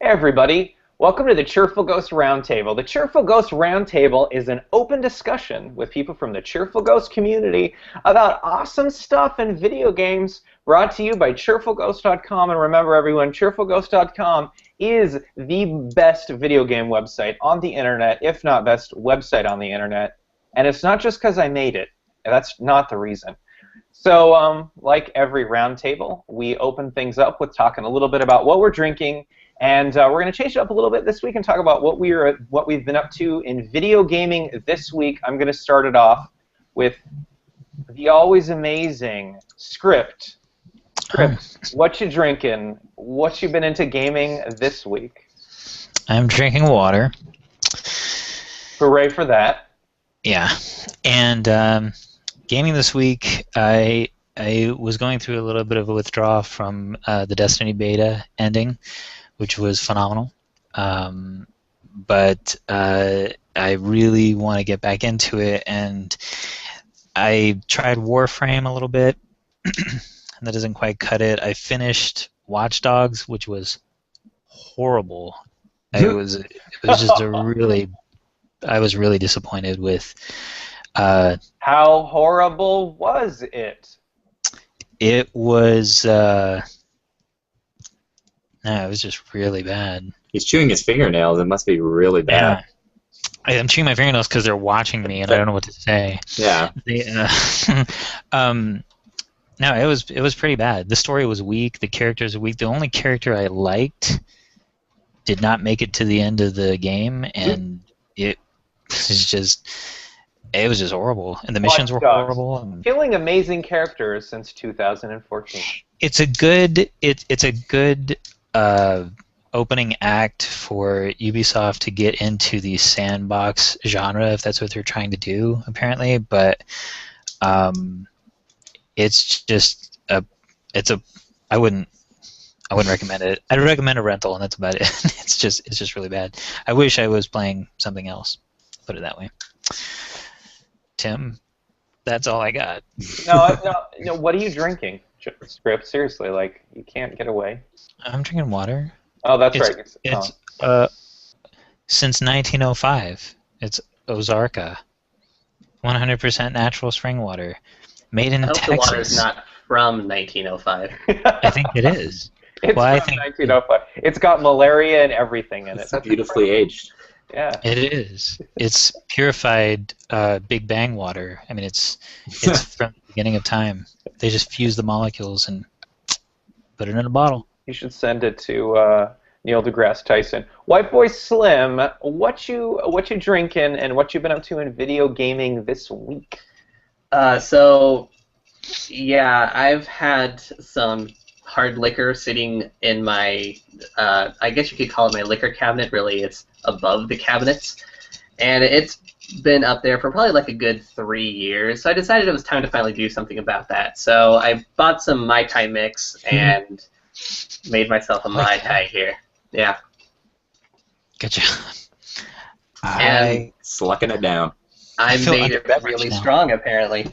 Hey everybody, welcome to the Cheerful Ghost Roundtable. The Cheerful Ghost Roundtable is an open discussion with people from the Cheerful Ghost community about awesome stuff in video games, brought to you by cheerfulghost.com. And remember everyone, cheerfulghost.com is the best video game website on the internet, if not best website on the internet. And it's not just because I made it. That's not the reason. So, like every roundtable, we open things up with talking a little bit about what we're drinking, and we're going to change it up a little bit this week and talk about what we've been up to in video gaming this week. I'm going to start it off with the always amazing Script. Script, what you drinking? What you been into gaming this week? I'm drinking water. Hooray for that. Yeah, and gaming this week, I was going through a little bit of a withdrawal from the Destiny beta ending, which was phenomenal. But I really want to get back into it, and I tried Warframe a little bit, and that doesn't quite cut it. I finished Watch Dogs, which was horrible. It was just I was really disappointed with. How horrible was it? It was. No, it was just really bad. He's chewing his fingernails. It must be really bad. Yeah. I'm chewing my fingernails because they're watching me, and I don't know what to say. Yeah. No, it was pretty bad. The story was weak. The characters were weak. The only character I liked did not make it to the end of the game, and it was just horrible. And the missions were horrible. Killing amazing characters since 2014. It's a good opening act for Ubisoft to get into the sandbox genre, if that's what they're trying to do, apparently. But it's just I wouldn't recommend it. I'd recommend a rental, and that's about it. It's just really bad. I wish I was playing something else. Put it that way. Tim, that's all I got. No. What are you drinking, Script? Seriously, like, you can't get away. I'm drinking water. Oh, that's right. It's since 1905. It's Ozarka, 100% natural spring water, made in Texas. The water is not from 1905. I think it is. It's from 1905. It's got malaria and everything in it. It's beautifully aged. Yeah. It is. It's purified Big Bang water. I mean, it's from the beginning of time. They just fuse the molecules and put it in a bottle. You should send it to Neil deGrasse Tyson. White Boy Slim, what you drinking and what you been up to in video gaming this week? So, yeah, I've had some hard liquor sitting in my, I guess you could call it my liquor cabinet. Really, it's above the cabinets, and it's been up there for probably like a good 3 years. So I decided it was time to finally do something about that. So I bought some Mai Tai mix and made myself a Mai Tai here. Yeah. Good job. And slucking it down. I made it really strong, apparently.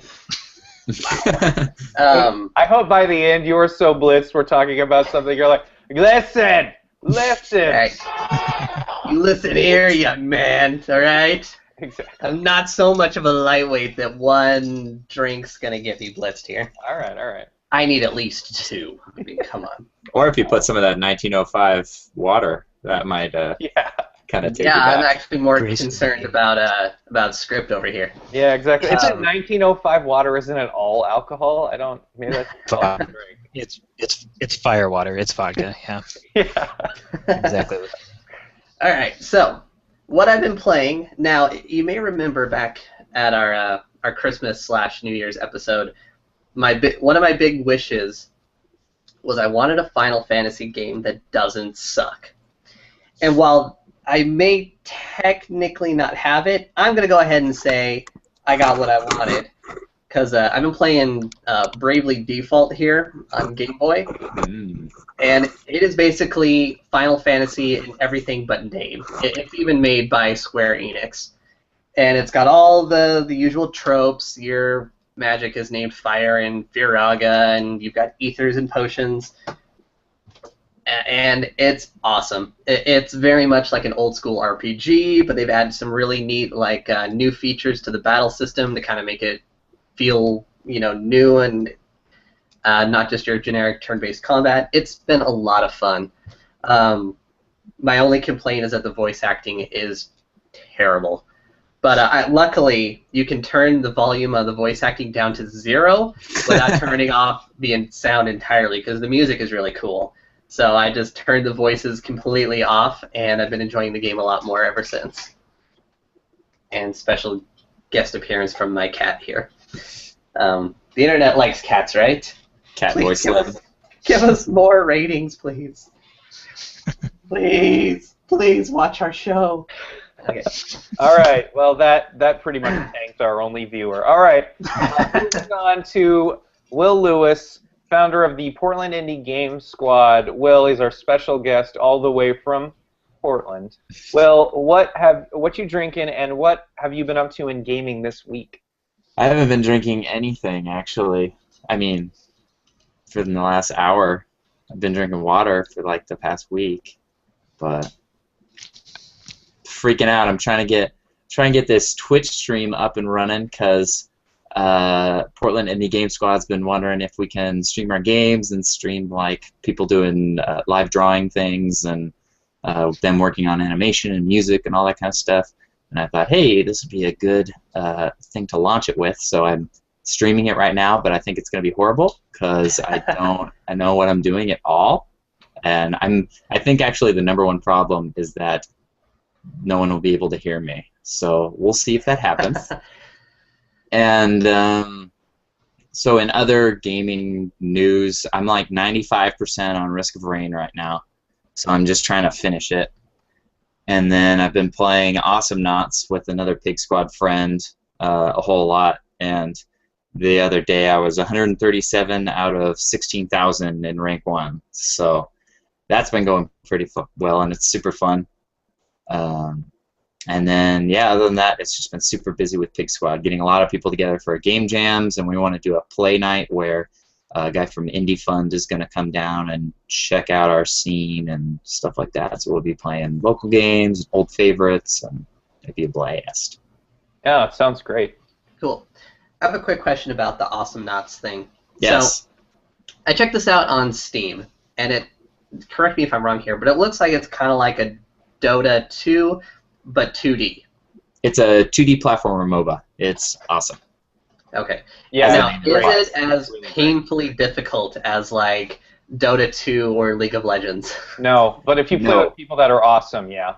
I hope by the end you were so blitzed we're talking about something you're like, listen! Right. You listen here, young man, alright? Exactly. I'm not so much of a lightweight that one drink's gonna get me blitzed here. Alright. I need at least 2. I mean, come on. Or if you put some of that 1905 water, that might kind of take you back. I'm actually more concerned about Script over here. Yeah, exactly. It's 1905 water, isn't it all alcohol? Maybe that's all drink. It's fire water. It's vodka. Yeah. Yeah. Exactly. All right. So, what I've been playing now, you may remember back at our Christmas/New Year's episode, one of my big wishes was I wanted a Final Fantasy game that doesn't suck. And while I may technically not have it, I'm going to go ahead and say I got what I wanted. Because I've been playing Bravely Default here on Game Boy. And it is basically Final Fantasy in everything but name. It's even made by Square Enix. And it's got all the usual tropes. Your magic is named Fire and Viraga, and you've got ethers and potions. and it's awesome. It's very much like an old school RPG, but they've added some really neat like new features to the battle system to kind of make it feel new and not just your generic turn-based combat. It's been a lot of fun. My only complaint is that the voice acting is terrible. But luckily, you can turn the volume of the voice acting down to 0 without turning off the sound entirely, because the music is really cool. So I just turned the voices completely off, and I've been enjoying the game a lot more ever since. And special guest appearance from my cat here. The internet likes cats, right? Cat Please voice. give us more ratings, please. Please watch our show. Okay. All right. Well, that pretty much tanked our only viewer. All right. Moving on to Will Lewis, founder of the Portland Indie Game Squad. Will is our special guest all the way from Portland. Will, what you drinking, and what have you been up to in gaming this week? I haven't been drinking anything, actually. I mean, for the last hour, I've been drinking water for like the past week, but freaking out. I'm trying to get this Twitch stream up and running because Portland Indie Game Squad's been wondering if we can stream our games and stream like people doing live drawing things and them working on animation and music and all that kind of stuff. And I thought, hey, this would be a good thing to launch it with. So I'm streaming it right now, but I think it's going to be horrible because I know what I'm doing at all. And I think actually the #1 problem is that no one will be able to hear me. So we'll see if that happens. And so in other gaming news, I'm like 95% on Risk of Rain right now. So I'm just trying to finish it. And then I've been playing Awesome Knots with another PIGSquad friend a whole lot. And the other day I was 137 out of 16,000 in rank 1. So that's been going pretty well, and it's super fun. And then, yeah, other than that, it's just been super busy with PIGSquad, getting a lot of people together for game jams, and we want to do a play night where a guy from Indie Fund is going to come down and check out our scene and stuff like that. So we'll be playing local games, old favorites, and it'd be a blast. Yeah, it sounds great. Cool. I have a quick question about the Awesome Knots thing. Yes. So, I checked this out on Steam, and correct me if I'm wrong here, but it looks like it's kind of like a Dota 2, but 2D. It's a 2D platformer MOBA. It's awesome. Okay. Yeah. Now, is it as painfully difficult as like Dota 2 or League of Legends? No, but if you play with people that are awesome, yeah.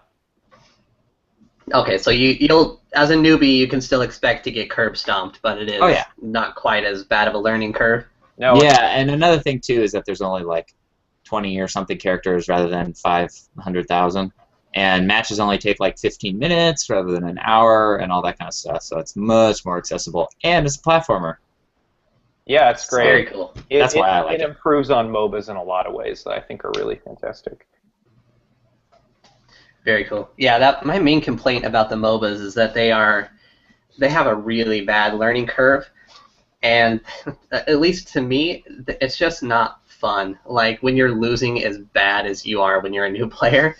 Okay, so you'll as a newbie you can still expect to get curb stomped, but it is not quite as bad of a learning curve. No. Yeah, and another thing too is that there's only like 20 or something characters rather than 500,000. And matches only take like 15 minutes rather than an hour and all that kind of stuff. So it's much more accessible. And it's a platformer. Yeah, it's great. Very cool. That's why I like it. It improves on MOBAs in a lot of ways that I think are really fantastic. Very cool. Yeah, my main complaint about the MOBAs is that they have a really bad learning curve. And at least to me, it's just not fun. Like when you're losing as bad as you are when you're a new player.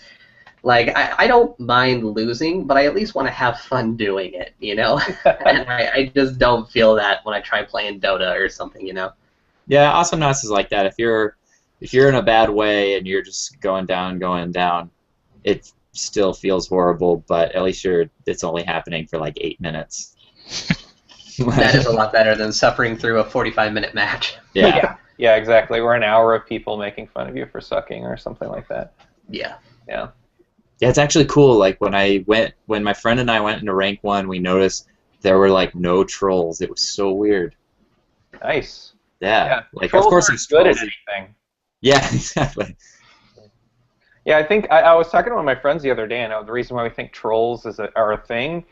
Like, I don't mind losing, but I at least want to have fun doing it, you know? And I just don't feel that when I try playing Dota or something, you know? Yeah, Awesome Knots is like that. If you're in a bad way and you're just going down, it still feels horrible, but at least it's only happening for like 8 minutes. That is a lot better than suffering through a 45-minute match. Yeah. Yeah, exactly. We're an hour of people making fun of you for sucking or something like that. Yeah. Yeah. Yeah, it's actually cool. Like when my friend and I went into rank 1, we noticed there were like no trolls. It was so weird. Nice. Yeah. Like trolls of course aren't there's good trolls. at anything. Yeah, exactly. Yeah, I think I was talking to one of my friends the other day, and the reason why we think trolls are a thing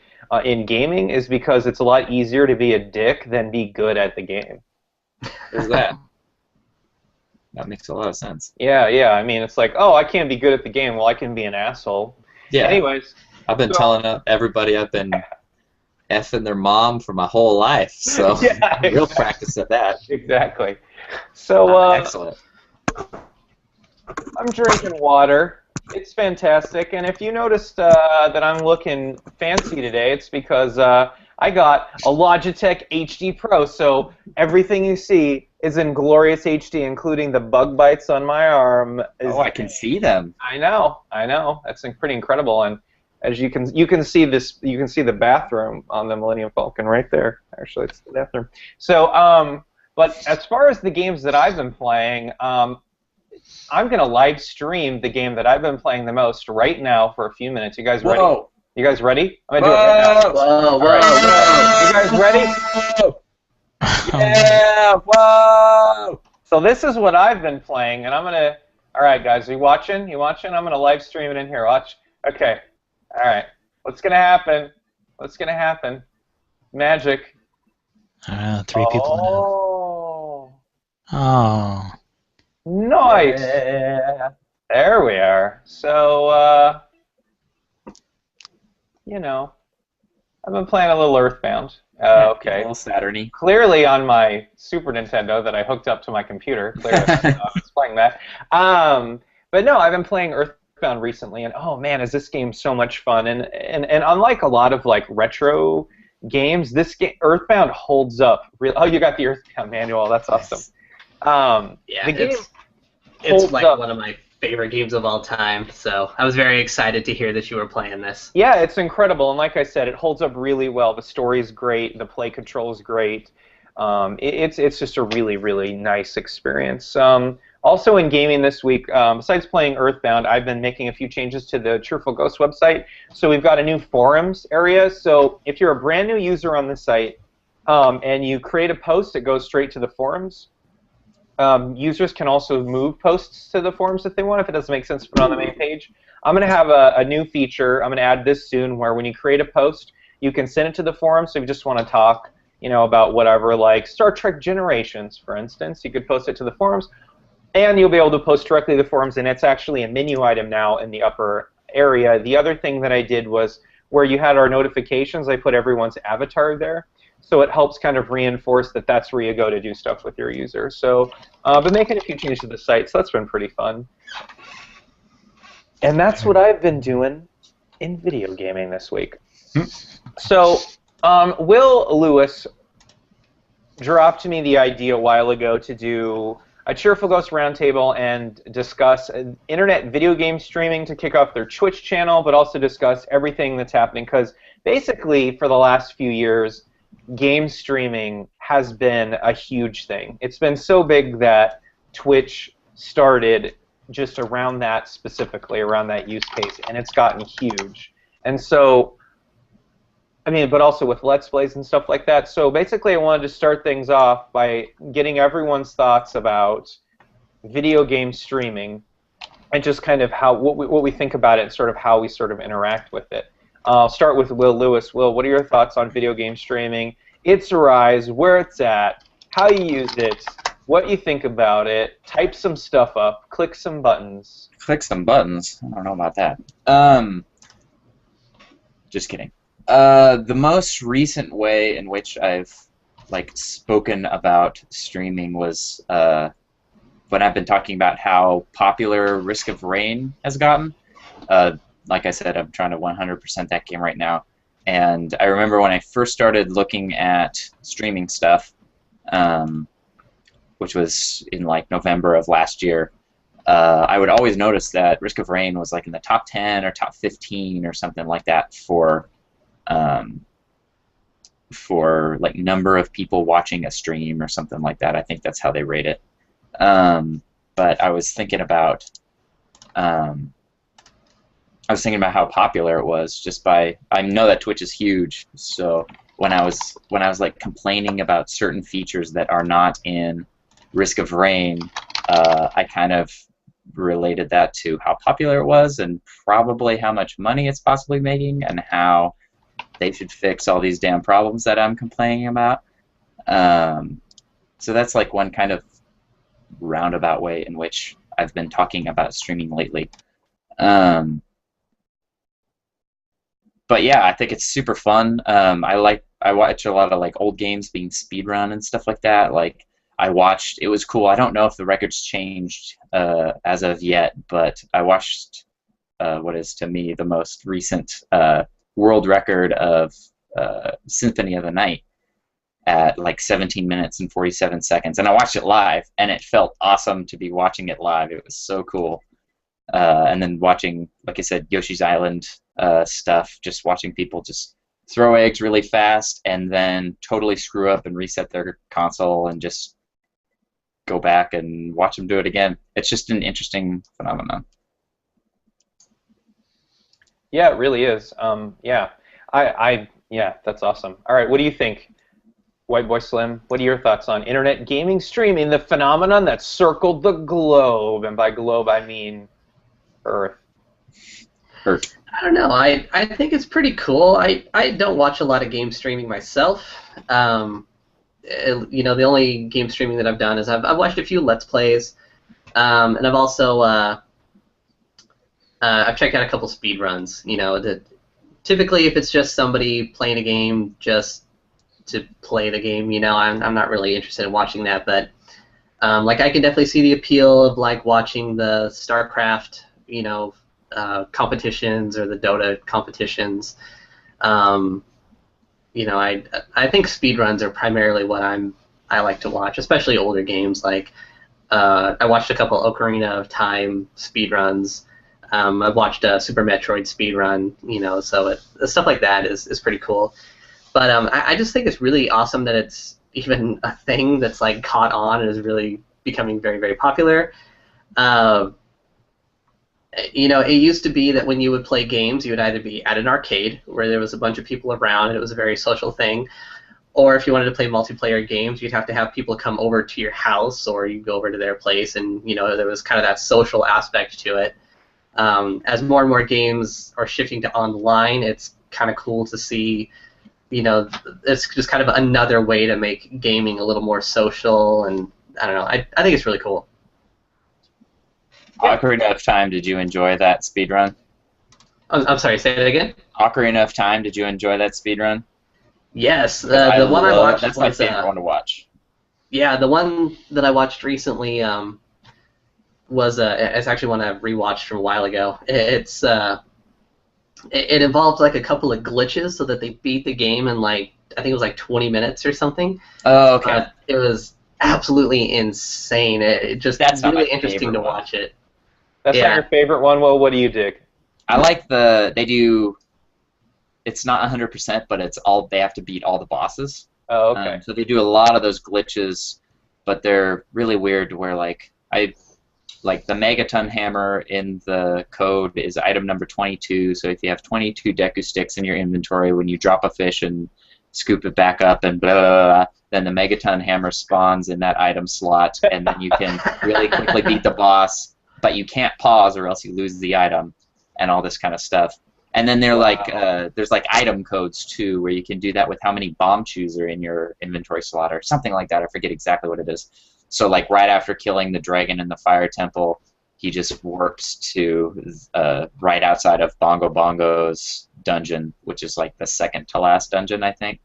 in gaming is because it's a lot easier to be a dick than be good at the game. There's that. That makes a lot of sense. Yeah. I mean, it's like, oh, I can't be good at the game. Well, I can be an asshole. Yeah. Anyways. I've been telling everybody I've been effing their mom for my whole life, so real practice at that. Exactly. So, excellent. I'm drinking water. It's fantastic. And if you noticed that I'm looking fancy today, it's because I got a Logitech HD Pro. So everything you see is in glorious HD, including the bug bites on my arm. Oh, I can see them. I know. That's pretty incredible. And as you can see this, you can see the bathroom on the Millennium Falcon right there. Actually, it's the bathroom. So, but as far as the games that I've been playing, I'm gonna live stream the game that I've been playing the most right now for a few minutes. You guys ready? Whoa. You guys ready? I'm gonna do it right now. Whoa, All right. You guys ready? Whoa. Yeah, whoa! So this is what I've been playing, and I'm gonna. All right, guys, are you watching? You watching? I'm gonna live stream it in here. Watch. Okay. All right. What's gonna happen? What's gonna happen? Magic. Three people Oh. Oh. Nice. Yeah. There we are. So, you know, I've been playing a little Earthbound. Okay. A little Saturn-y. Clearly on my Super Nintendo that I hooked up to my computer. Clearly, I was playing that. But no, I've been playing Earthbound recently, and oh man, is this game so much fun! And unlike a lot of like retro games, this game Earthbound holds up. Oh, you got the Earthbound manual. That's awesome. Yeah, the game it's holds like up. one of my favorite games of all time, so I was very excited to hear that you were playing this. Yeah, it's incredible, and like I said, it holds up really well. The story's great, the play control is great. It's just a really, really nice experience. Also in gaming this week, besides playing Earthbound, I've been making a few changes to the Cheerful Ghost website. So we've got a new forums area. So if you're a brand new user on the site and you create a post, it goes straight to the forums. Users can also move posts to the forums if they want, if it doesn't make sense to put it on the main page. I'm going to have a new feature. I'm going to add this soon where when you create a post, you can send it to the forum. So if you just want to talk, about whatever, like Star Trek Generations, for instance, you could post it to the forums. And you'll be able to post directly to the forums, and it's actually a menu item now in the upper area. The other thing that I did was where you had our notifications, I put everyone's avatar there. So it helps kind of reinforce that that's where you go to do stuff with your user. So I've been making a few changes to the site, so that's been pretty fun. And that's what I've been doing in video gaming this week. So Will Lewis dropped me the idea a while ago to do a Cheerful Ghost Roundtable and discuss internet video game streaming to kick off their Twitch channel, but also discuss everything that's happening. Because basically, for the last few years, game streaming has been a huge thing. It's been so big that Twitch started just around that specifically, around that use case, and it's gotten huge. And so, but also with Let's Plays and stuff like that. So basically, I wanted to start things off by getting everyone's thoughts about video game streaming and just kind of what we think about it and sort of how we sort of interact with it. I'll start with Will Lewis. Will, what are your thoughts on video game streaming, its rise, where it's at, how you use it, what you think about it? Type some stuff up, click some buttons. Click some buttons? I don't know about that. Just kidding. The most recent way in which I've spoken about streaming was when I've been talking about how popular Risk of Rain has gotten. Like I said, I'm trying to 100% that game right now. And I remember when I first started looking at streaming stuff, which was in November of last year, I would always notice that Risk of Rain was in the top 10 or top 15 or something like that for number of people watching a stream or something like that. I think that's how they rate it. But I was thinking about how popular it was just by, I know that Twitch is huge, so when I was complaining about certain features that are not in Risk of Rain, I kind of related that to how popular it was and probably how much money it's possibly making and how they should fix all these damn problems that I'm complaining about. So that's one kind of roundabout way in which I've been talking about streaming lately. But yeah, I think it's super fun. I watch a lot of old games being speedrun and stuff like that. I watched. It was cool. I don't know if the record's changed as of yet, but I watched what is to me the most recent world record of Symphony of the Night at like 17 minutes and 47 seconds. And I watched it live, and it felt awesome to be watching it live. It was so cool. And then watching, like I said, Yoshi's Island stuff, just watching people just throw eggs really fast and then totally screw up and reset their console and just go back and watch them do it again. It's just an interesting phenomenon. Yeah, it really is. Yeah, yeah, that's awesome. All right, what do you think, White Boy Slim? What are your thoughts on internet gaming streaming, the phenomenon that circled the globe? And by globe, I mean Earth. Earth. I don't know. I think it's pretty cool. I don't watch a lot of game streaming myself. You know, the only game streaming that I've done is I've watched a few Let's Plays, and I've also I've checked out a couple speed runs. You know, typically if it's just somebody playing a game just to play the game, you know, I'm not really interested in watching that. But like I can definitely see the appeal of like watching the StarCraft, you know, competitions or the Dota competitions. You know, I think speedruns are primarily what I like to watch, especially older games. Like I watched a couple Ocarina of Time speedruns. I've watched a Super Metroid speedrun, you know, so stuff like that is pretty cool. But I just think it's really awesome that it's even a thing that's like caught on and is really becoming very, very popular. You know, it used to be that when you would play games, you would either be at an arcade where there was a bunch of people around and it was a very social thing, or if you wanted to play multiplayer games, you'd have to have people come over to your house or you go over to their place, and you know there was kind of that social aspect to it. As more and more games are shifting to online, it's kind of cool to see. You know, it's just kind of another way to make gaming a little more social, and I don't know. I think it's really cool. Ocarina of Time, did you enjoy that speedrun? I'm sorry, say that again? Ocarina of Time, did you enjoy that speedrun? Yes, the one I watched that's my favorite one to watch. Yeah, the one that I watched recently was it's actually one I've rewatched from a while ago. It involved like a couple of glitches so that they beat the game in like I think it was like 20 minutes or something. Oh, okay. It was absolutely insane. It just That's not really my interesting to favorite one. watch it. That's Yeah. not your favorite one? Well, what do you dig? I like they do. It's not 100%, but it's all they have to beat all the bosses. Oh, okay. So they do a lot of those glitches, but they're really weird. Where like the Megaton hammer in the code is item number 22. So if you have 22 Deku sticks in your inventory, when you drop a fish and scoop it back up and blah, blah, blah, then the Megaton hammer spawns in that item slot, and then you can really quickly beat the boss. But you can't pause or else you lose the item, and all this kind of stuff. And then they're there's like item codes too, where you can do that with how many bomb chews are in your inventory slot or something like that. I forget exactly what it is. So like right after killing the dragon in the fire temple, he just warps to right outside of Bongo Bongo's dungeon, which is like the second to last dungeon, I think.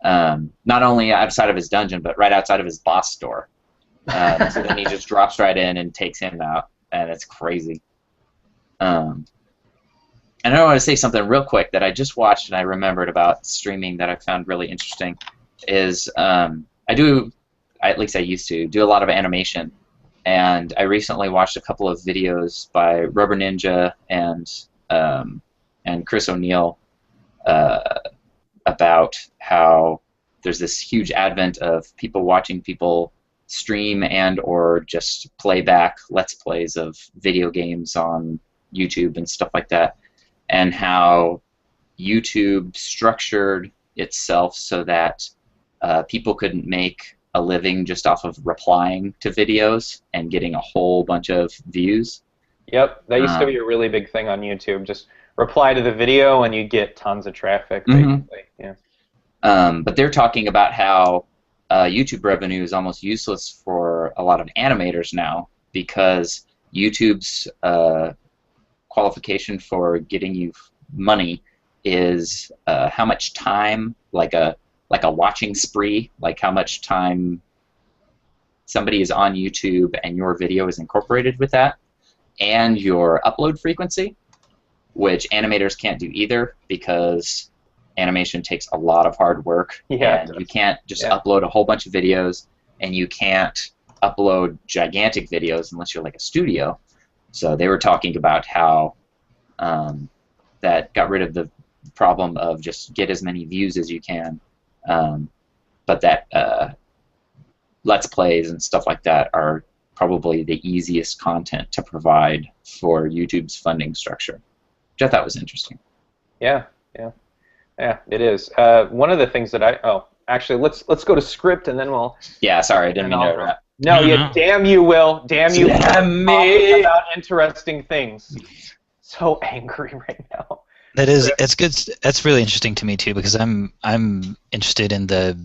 Not only outside of his dungeon, but right outside of his boss store. So then he just drops right in and takes him out, and it's crazy. And I want to say something real quick that I just watched and I remembered about streaming that I found really interesting. Is at least I used to do a lot of animation, and I recently watched a couple of videos by Rubber Ninja and Chris O'Neill about how there's this huge advent of people watching people stream and or just play back Let's Plays of video games on YouTube and stuff like that, and how YouTube structured itself so that people couldn't make a living just off of replying to videos and getting a whole bunch of views. Yep, that used to be a really big thing on YouTube. Just reply to the video and you get tons of traffic, basically. Yeah. But they're talking about how YouTube revenue is almost useless for a lot of animators now, because YouTube's qualification for getting you money is how much time, like a watching spree, like how much time somebody is on YouTube and your video is incorporated with that, and your upload frequency, which animators can't do either because animation takes a lot of hard work, and you can't just upload a whole bunch of videos, and you can't upload gigantic videos unless you're like a studio. So they were talking about how that got rid of the problem of just get as many views as you can, but that Let's Plays and stuff like that are probably the easiest content to provide for YouTube's funding structure, which I thought was interesting. Yeah, it is. One of the things that actually, let's go to script and then we'll. Yeah, sorry, I didn't mean to interrupt. No, damn you, Will. Damn you. Damn me. About interesting things. So angry right now. It's good. That's really interesting to me too, because I'm interested in the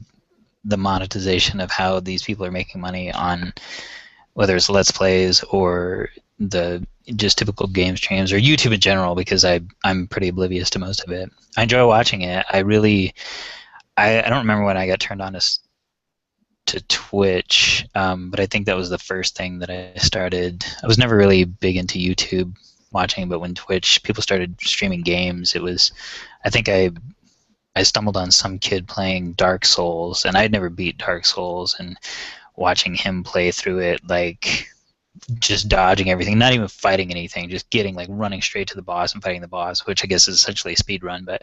monetization of how these people are making money on whether it's Let's Plays or the just typical game streams or YouTube in general, because I'm pretty oblivious to most of it. I enjoy watching it. I don't remember when I got turned on to Twitch, but I think that was the first thing that I started. I was never really big into YouTube watching, but when people started streaming games, I think I stumbled on some kid playing Dark Souls, and I'd never beat Dark Souls, and watching him play through it, like just dodging everything, not even fighting anything, just getting like running straight to the boss and fighting the boss, which I guess is essentially a speed run, but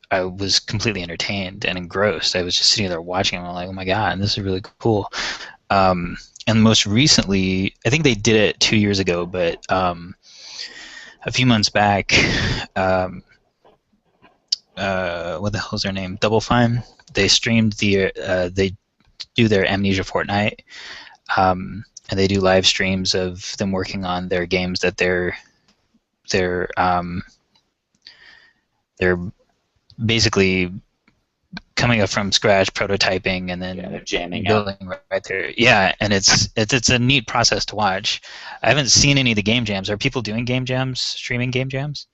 I was completely entertained and engrossed. I was just sitting there watching him, and I'm like, oh my god, this is really cool. And most recently, I think they did it 2 years ago, but a few months back, what the hell's their name? Double Fine. They streamed they do their Amnesia Fortnite, and they do live streams of them working on their games that they're basically coming up from scratch, prototyping, and then jamming building right there. Yeah, and it's a neat process to watch. I haven't seen any of the game jams. Are people doing game jams, streaming game jams?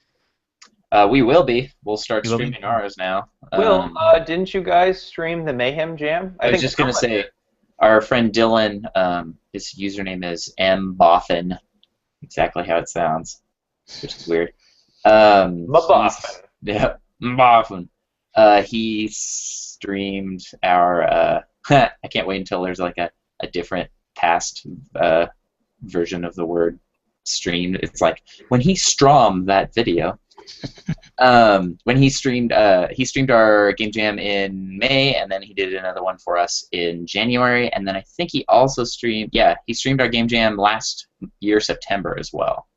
We will be. We'll start streaming ours now. Will, didn't you guys stream the Mayhem Jam? I was just going to say, our friend Dylan, his username is mbothin, exactly how it sounds, which is weird. Mbothin. Yeah, mbothin. He streamed our. I can't wait until there's like a different past version of the word streamed. It's like when he strommed that video. When he streamed our game jam in May, and then he did another one for us in January, and then I think he also streamed. Yeah, he streamed our game jam last year September as well.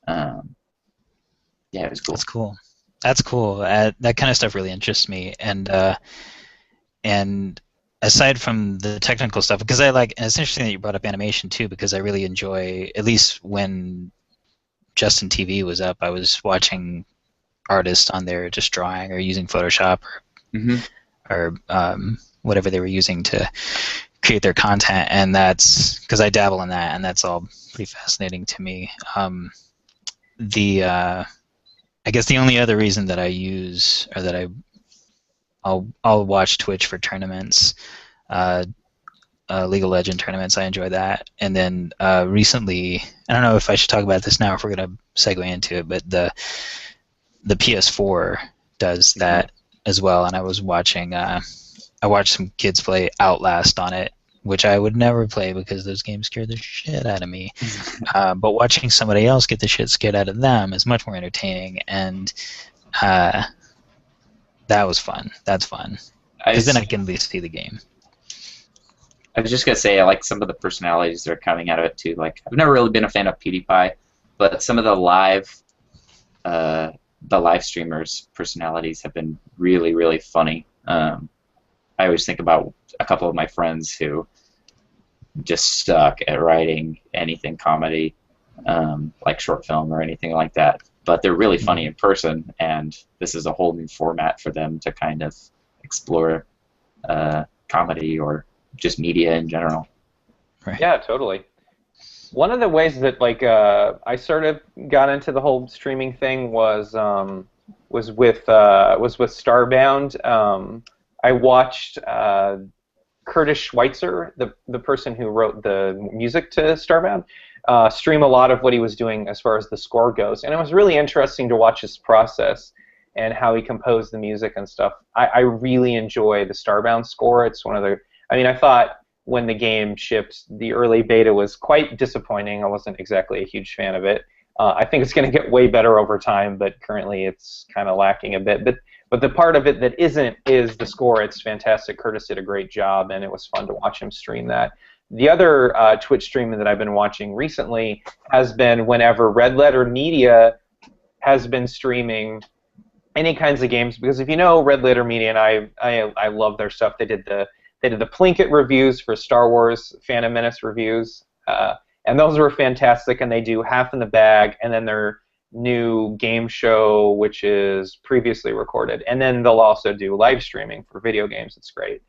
Yeah, it was cool. That's cool. That's cool. That kind of stuff really interests me, and aside from the technical stuff, because and it's interesting that you brought up animation too, because I really enjoy, at least when Justin TV was up, I was watching artists on there just drawing or using Photoshop or whatever they were using to create their content, and that's because I dabble in that, and that's all pretty fascinating to me. I guess the only other reason that I use, or that I'll watch Twitch for tournaments, League of Legends tournaments, I enjoy that. And then recently, I don't know if I should talk about this now, if we're going to segue into it, but the PS4 does that as well, and I was watching, I watched some kids play Outlast on it, which I would never play because those games scare the shit out of me. But watching somebody else get the shit scared out of them is much more entertaining, and that was fun. That's fun. Because then I can at least see the game. I was just going to say, I like some of the personalities that are coming out of it, too. Like, I've never really been a fan of PewDiePie, but some of the live streamers' personalities have been really, really funny. I always think about a couple of my friends who just suck at writing anything comedy, like short film or anything like that. But they're really funny in person, and this is a whole new format for them to kind of explore comedy or just media in general. Right. Yeah, totally. One of the ways that I sort of got into the whole streaming thing was with Starbound. I watched Curtis Schweitzer, the person who wrote the music to Starbound, stream a lot of what he was doing as far as the score goes, and it was really interesting to watch his process and how he composed the music and stuff. I really enjoy the Starbound score. It's one of the, I mean, I thought when the game shipped, the early beta was quite disappointing. I wasn't exactly a huge fan of it. I think it's going to get way better over time, but currently it's kind of lacking a bit. But the part of it that isn't is the score. It's fantastic. Curtis did a great job, and it was fun to watch him stream that. The other Twitch streaming that I've been watching recently has been whenever Red Letter Media has been streaming any kinds of games, because if you know Red Letter Media, and I love their stuff. They did the Plinkett reviews for Star Wars Phantom Menace reviews, and those were fantastic. And they do Half in the Bag, and then their new game show, which is previously recorded, and then they'll also do live streaming for video games. It's great.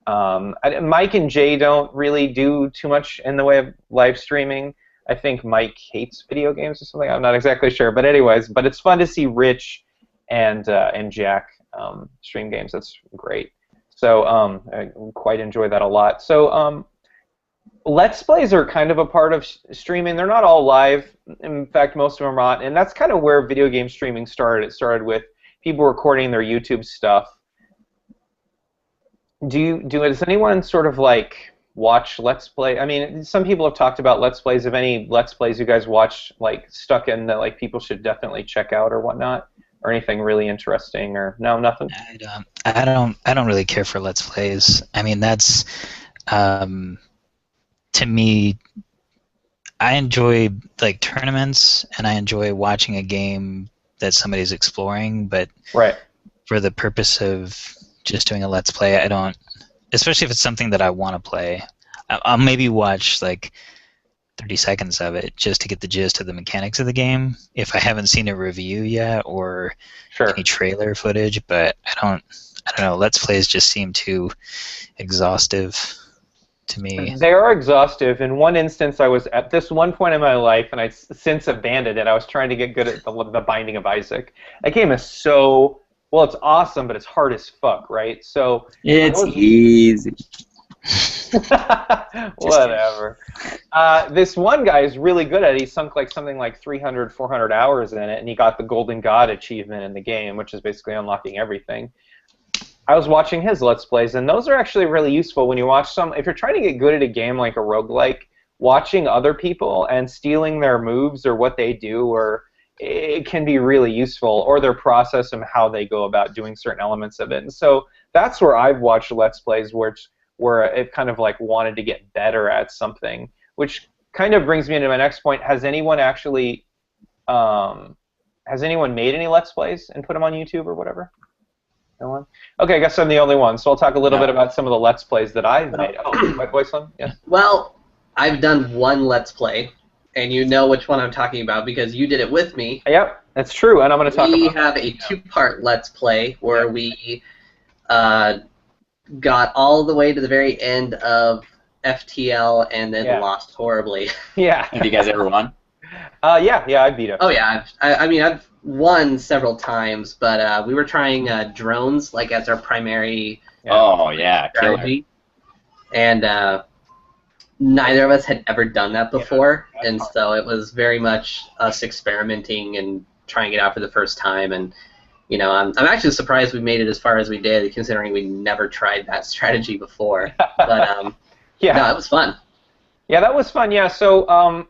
Mike and Jay don't really do too much in the way of live streaming. I think Mike hates video games or something. I'm not exactly sure, but anyways, but it's fun to see Rich and Jack stream games. That's great. So I quite enjoy that a lot. So Let's Plays are kind of a part of streaming. They're not all live. In fact, most of them are not. And that's kind of where video game streaming started. It started with people recording their YouTube stuff. Does anyone sort of like watch Let's Play? I mean, some people have talked about Let's Plays. Have any Let's Plays you guys watch like stuck in that like people should definitely check out or whatnot? Or anything really interesting? Or no, nothing? I don't really care for Let's Plays. I mean, that's to me, I enjoy like tournaments, and I enjoy watching a game that somebody's exploring, but right. For the purpose of just doing a Let's Play, I don't, especially if it's something that I want to play. I'll maybe watch like 30 seconds of it just to get the gist of the mechanics of the game if I haven't seen a review yet or any trailer footage, but I don't know, Let's Plays just seem too exhaustive to me. They are exhaustive. In one instance, I was at this one point in my life, and I since abandoned it. I was trying to get good at the Binding of Isaac. That game is so, well, it's awesome, but it's hard as fuck, right? So it's easy. Whatever. This one guy is really good at it. He sunk like something like 300, 400 hours in it, and he got the Golden God achievement in the game, which is basically unlocking everything. I was watching his Let's Plays, and those are actually really useful when you watch some. If you're trying to get good at a game like a roguelike, watching other people and stealing their moves or what they do, or it can be really useful, or their process and how they go about doing certain elements of it. And so that's where I've watched Let's Plays where it kind of like wanted to get better at something, which kind of brings me into my next point. Has anyone actually made any Let's Plays and put them on YouTube or whatever? No one? Okay, I guess I'm the only one, so I'll talk a little bit about some of the Let's Plays that I've made. Oh, my voice on? Yeah. Well, I've done one Let's Play, and you know which one I'm talking about because you did it with me. Yep, that's true, and I'm going to talk about it. We have a two-part Let's Play where we got all the way to the very end of FTL and then lost horribly. Yeah. Have you guys ever won? Yeah, I beat it. Oh yeah, I've won several times, but we were trying drones like as our primary strategy, and neither of us had ever done that before, and so it was very much us experimenting and trying it out for the first time. And you know, I'm actually surprised we made it as far as we did, considering we never tried that strategy before. But yeah, no, it was fun. Yeah, that was fun. Yeah, so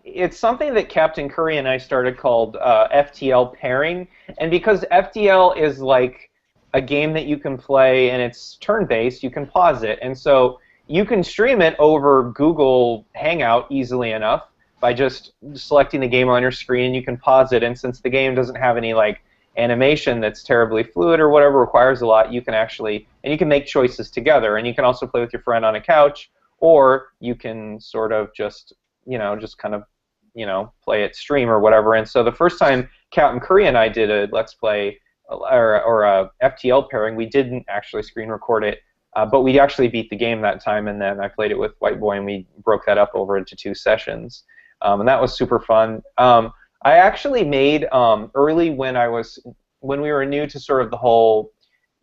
it's something that Captain Curry and I started called FTL pairing, and because FTL is like a game that you can play and it's turn-based, you can pause it, and so you can stream it over Google Hangout easily enough by just selecting the game on your screen. You can pause it, and since the game doesn't have any like animation that's terribly fluid or whatever, requires a lot, you can actually, and you can make choices together, and you can also play with your friend on a couch, or you can sort of just, you know, just kind of, you know, play it stream or whatever. And so the first time Captain Curry and I did a Let's Play or a FTL pairing, we didn't actually screen record it, but we actually beat the game that time, and then I played it with White Boy, and we broke that up over into 2 sessions, and that was super fun. I actually made early when we were new to sort of the whole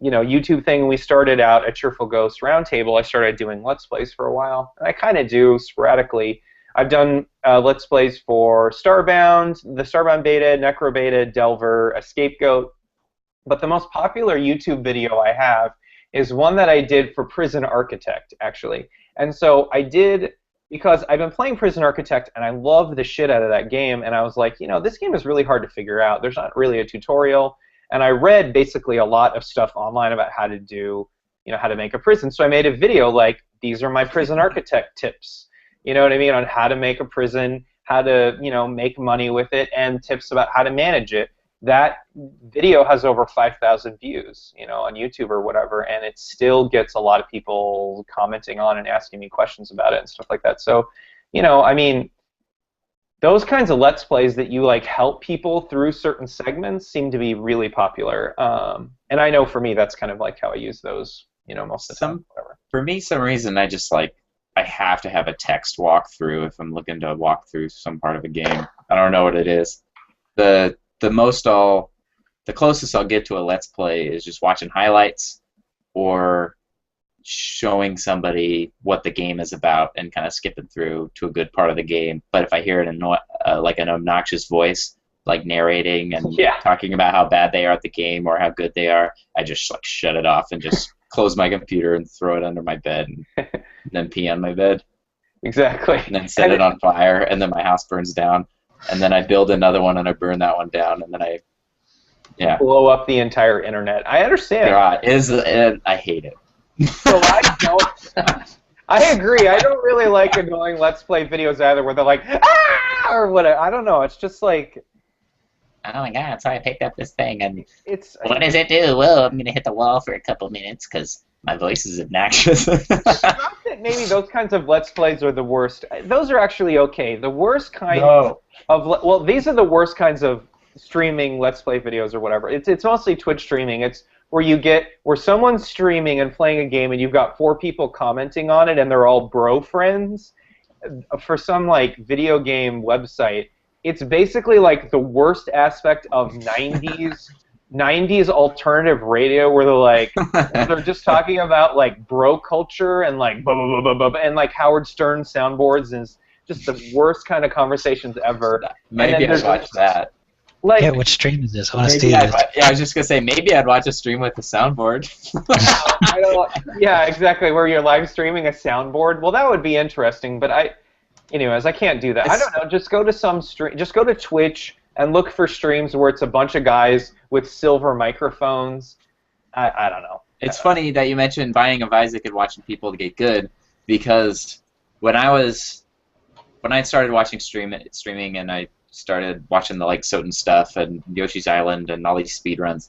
YouTube thing, and we started out at Cheerful Ghost Roundtable. I started doing Let's Plays for a while, and I kind of do sporadically. I've done Let's Plays for Starbound, the Starbound beta, Necro beta, Delver, Scapegoat. But the most popular YouTube video I have is one that I did for Prison Architect, actually. And so I did, because I've been playing Prison Architect, and I love the shit out of that game, and I was like, this game is really hard to figure out. There's not really a tutorial. And I read basically a lot of stuff online about how to do, how to make a prison. So I made a video like, these are my Prison Architect tips. You know what I mean? On how to make a prison, how to, make money with it, and tips about how to manage it. That video has over 5,000 views, on YouTube or whatever, and it still gets a lot of people commenting on and asking me questions about it and stuff like that. So, I mean, those kinds of Let's Plays that you help people through certain segments seem to be really popular. And I know for me, that's kind of how I use those, most of the time. Whatever. For me, some reason I just I have to have a text walkthrough if I'm looking to walk through some part of a game. I don't know what it is. The closest I'll get to a Let's Play is just watching highlights or showing somebody what the game is about and kind of skipping through to a good part of the game. But if I hear an obnoxious voice narrating and talking about how bad they are at the game or how good they are, I just shut it off and just close my computer and throw it under my bed and then pee on my bed. Exactly. And then set it on fire, and then my house burns down. And then I build another one, and I burn that one down, and then I blow up the entire internet. I understand. God, I hate it. So I don't. I agree. I don't really like annoying Let's Play videos either, where they're like, ah, or whatever. I don't know. It's just like, oh my God! So I picked up this thing, and what does it do? Well, I'm gonna hit the wall for a couple minutes because my voice is obnoxious. Not that maybe those kinds of Let's Plays are the worst. Those are actually okay. The worst kind these are the worst kinds of streaming Let's Play videos or whatever. It's mostly Twitch streaming. It's where someone's streaming and playing a game, and you've got 4 people commenting on it, and they're all bro friends. For some video game website, it's basically the worst aspect of 90s alternative radio, where they're just talking about bro culture and blah, blah, blah, blah, blah, and Howard Stern soundboards, and it's just the worst kind of conversations ever. Maybe I'd watch that. What stream is this? I want to see this. I was just gonna say maybe I'd watch a stream with a soundboard. Yeah, exactly. Where you're live streaming a soundboard. Well, that would be interesting, but anyways, I can't do that. I don't know. Just go to Just go to Twitch and look for streams where it's a bunch of guys with silver microphones. I don't know. It's funny that you mentioned Binding of Isaac and watching people to get good, because when I started watching streaming and I started watching the Soten stuff and Yoshi's Island and all these speedruns,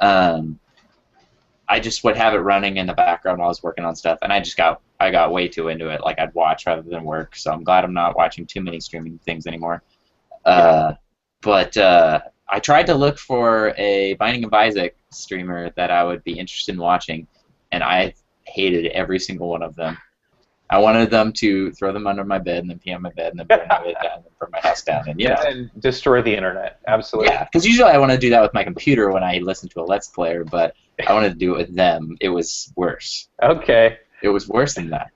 I just would have it running in the background while I was working on stuff, and I got way too into it. I'd watch rather than work, so I'm glad I'm not watching too many streaming things anymore. But I tried to look for a Binding of Isaac streamer that I would be interested in watching, and I hated every single one of them. I wanted them to throw them under my bed and then pee on my bed and then burn my bed down and burn my house down and destroy the internet. Absolutely. Yeah, because usually I want to do that with my computer when I listen to a Let's Player, but I wanted to do it with them. It was worse. Okay. It was worse than that.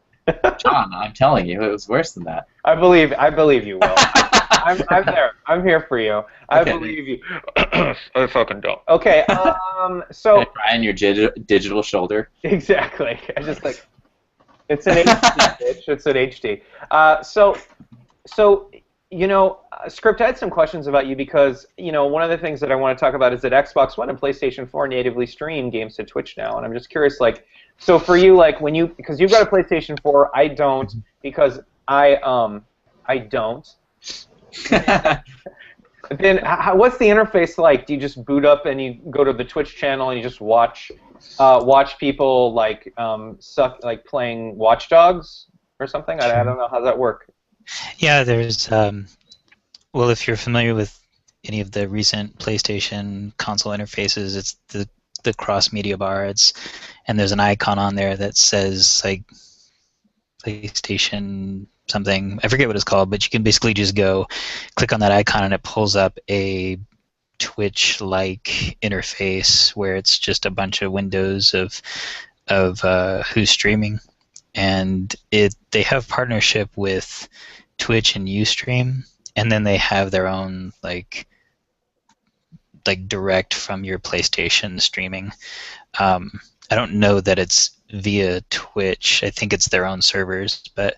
John, I'm telling you, it was worse than that. I believe you, Will. I'm there. I'm here for you. I believe you. I fucking don't. Okay. So. Cry on your digital shoulder. Exactly. I just it's an HD, bitch. It's an HD. So Script, I had some questions about you because, one of the things that I want to talk about is that Xbox One and PlayStation 4 natively stream games to Twitch now, and I'm just curious, so for you, because you've got a PlayStation 4, I don't, because I don't. Then what's the interface like? Do you just boot up and you go to the Twitch channel and you just watch people playing Watch Dogs or something? I don't know. How does that work? Yeah, there's well, if you're familiar with any of the recent PlayStation console interfaces, it's the cross media bar. And there's an icon on there that says PlayStation something. I forget what it's called, but you can basically just go click on that icon and it pulls up a Twitch-like interface where it's just a bunch of windows of who's streaming, and they have partnership with Twitch and Ustream, and then they have their own like direct from your PlayStation streaming. I don't know that it's via Twitch. I think it's their own servers, but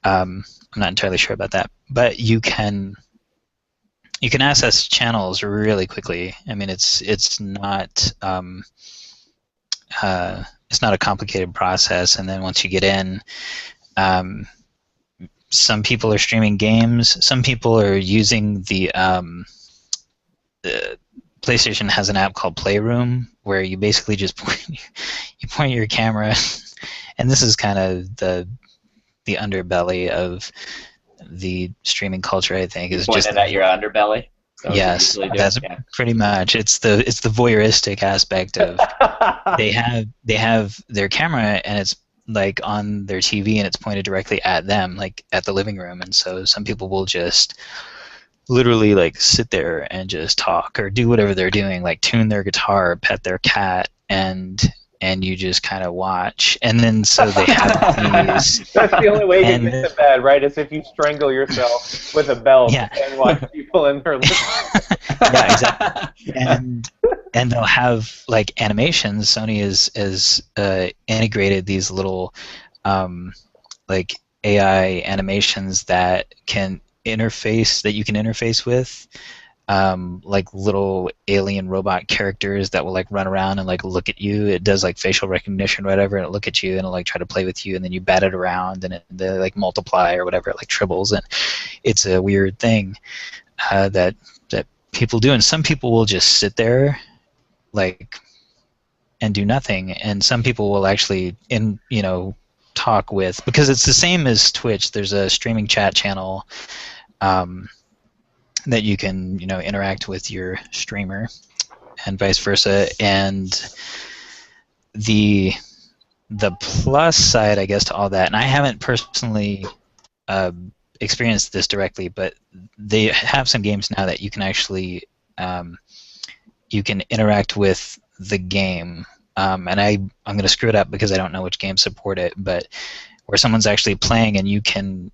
I'm not entirely sure about that. But you can access channels really quickly. I mean, it's not a complicated process. And then once you get in, some people are streaming games. Some people are using the PlayStation has an app called Playroom where you basically just point your camera, and this is kind of the underbelly of the streaming culture, I think, is just at your underbelly. Yes, that's pretty much. It's the voyeuristic aspect of they have their camera and it's like on their TV and it's pointed directly at them, like at the living room, and so some people will just literally like sit there and just talk or do whatever they're doing, like tune their guitar, pet their cat, and you just kind of watch. And then so they have these. That's the only way you get to bed, right? Is if you strangle yourself with a belt and watch people in their living room. Yeah, exactly. And they'll have like animations. Sony has integrated these little like AI animations that you can interface with, like little alien robot characters that will like run around and like look at you. It does like facial recognition or whatever, and it'll look at you and it'll like try to play with you, and then you bat it around and they like multiply or whatever, it like triples, and it's a weird thing that people do. And some people will just sit there like and do nothing, and some people will actually talk with, because it's the same as Twitch. There's a streaming chat channel that you can interact with your streamer, and vice versa. And the plus side, I guess, to all that, and I haven't personally experienced this directly, but they have some games now that you can actually you can interact with the game. And I'm going to screw it up because I don't know which games support it, but where someone's actually playing and you can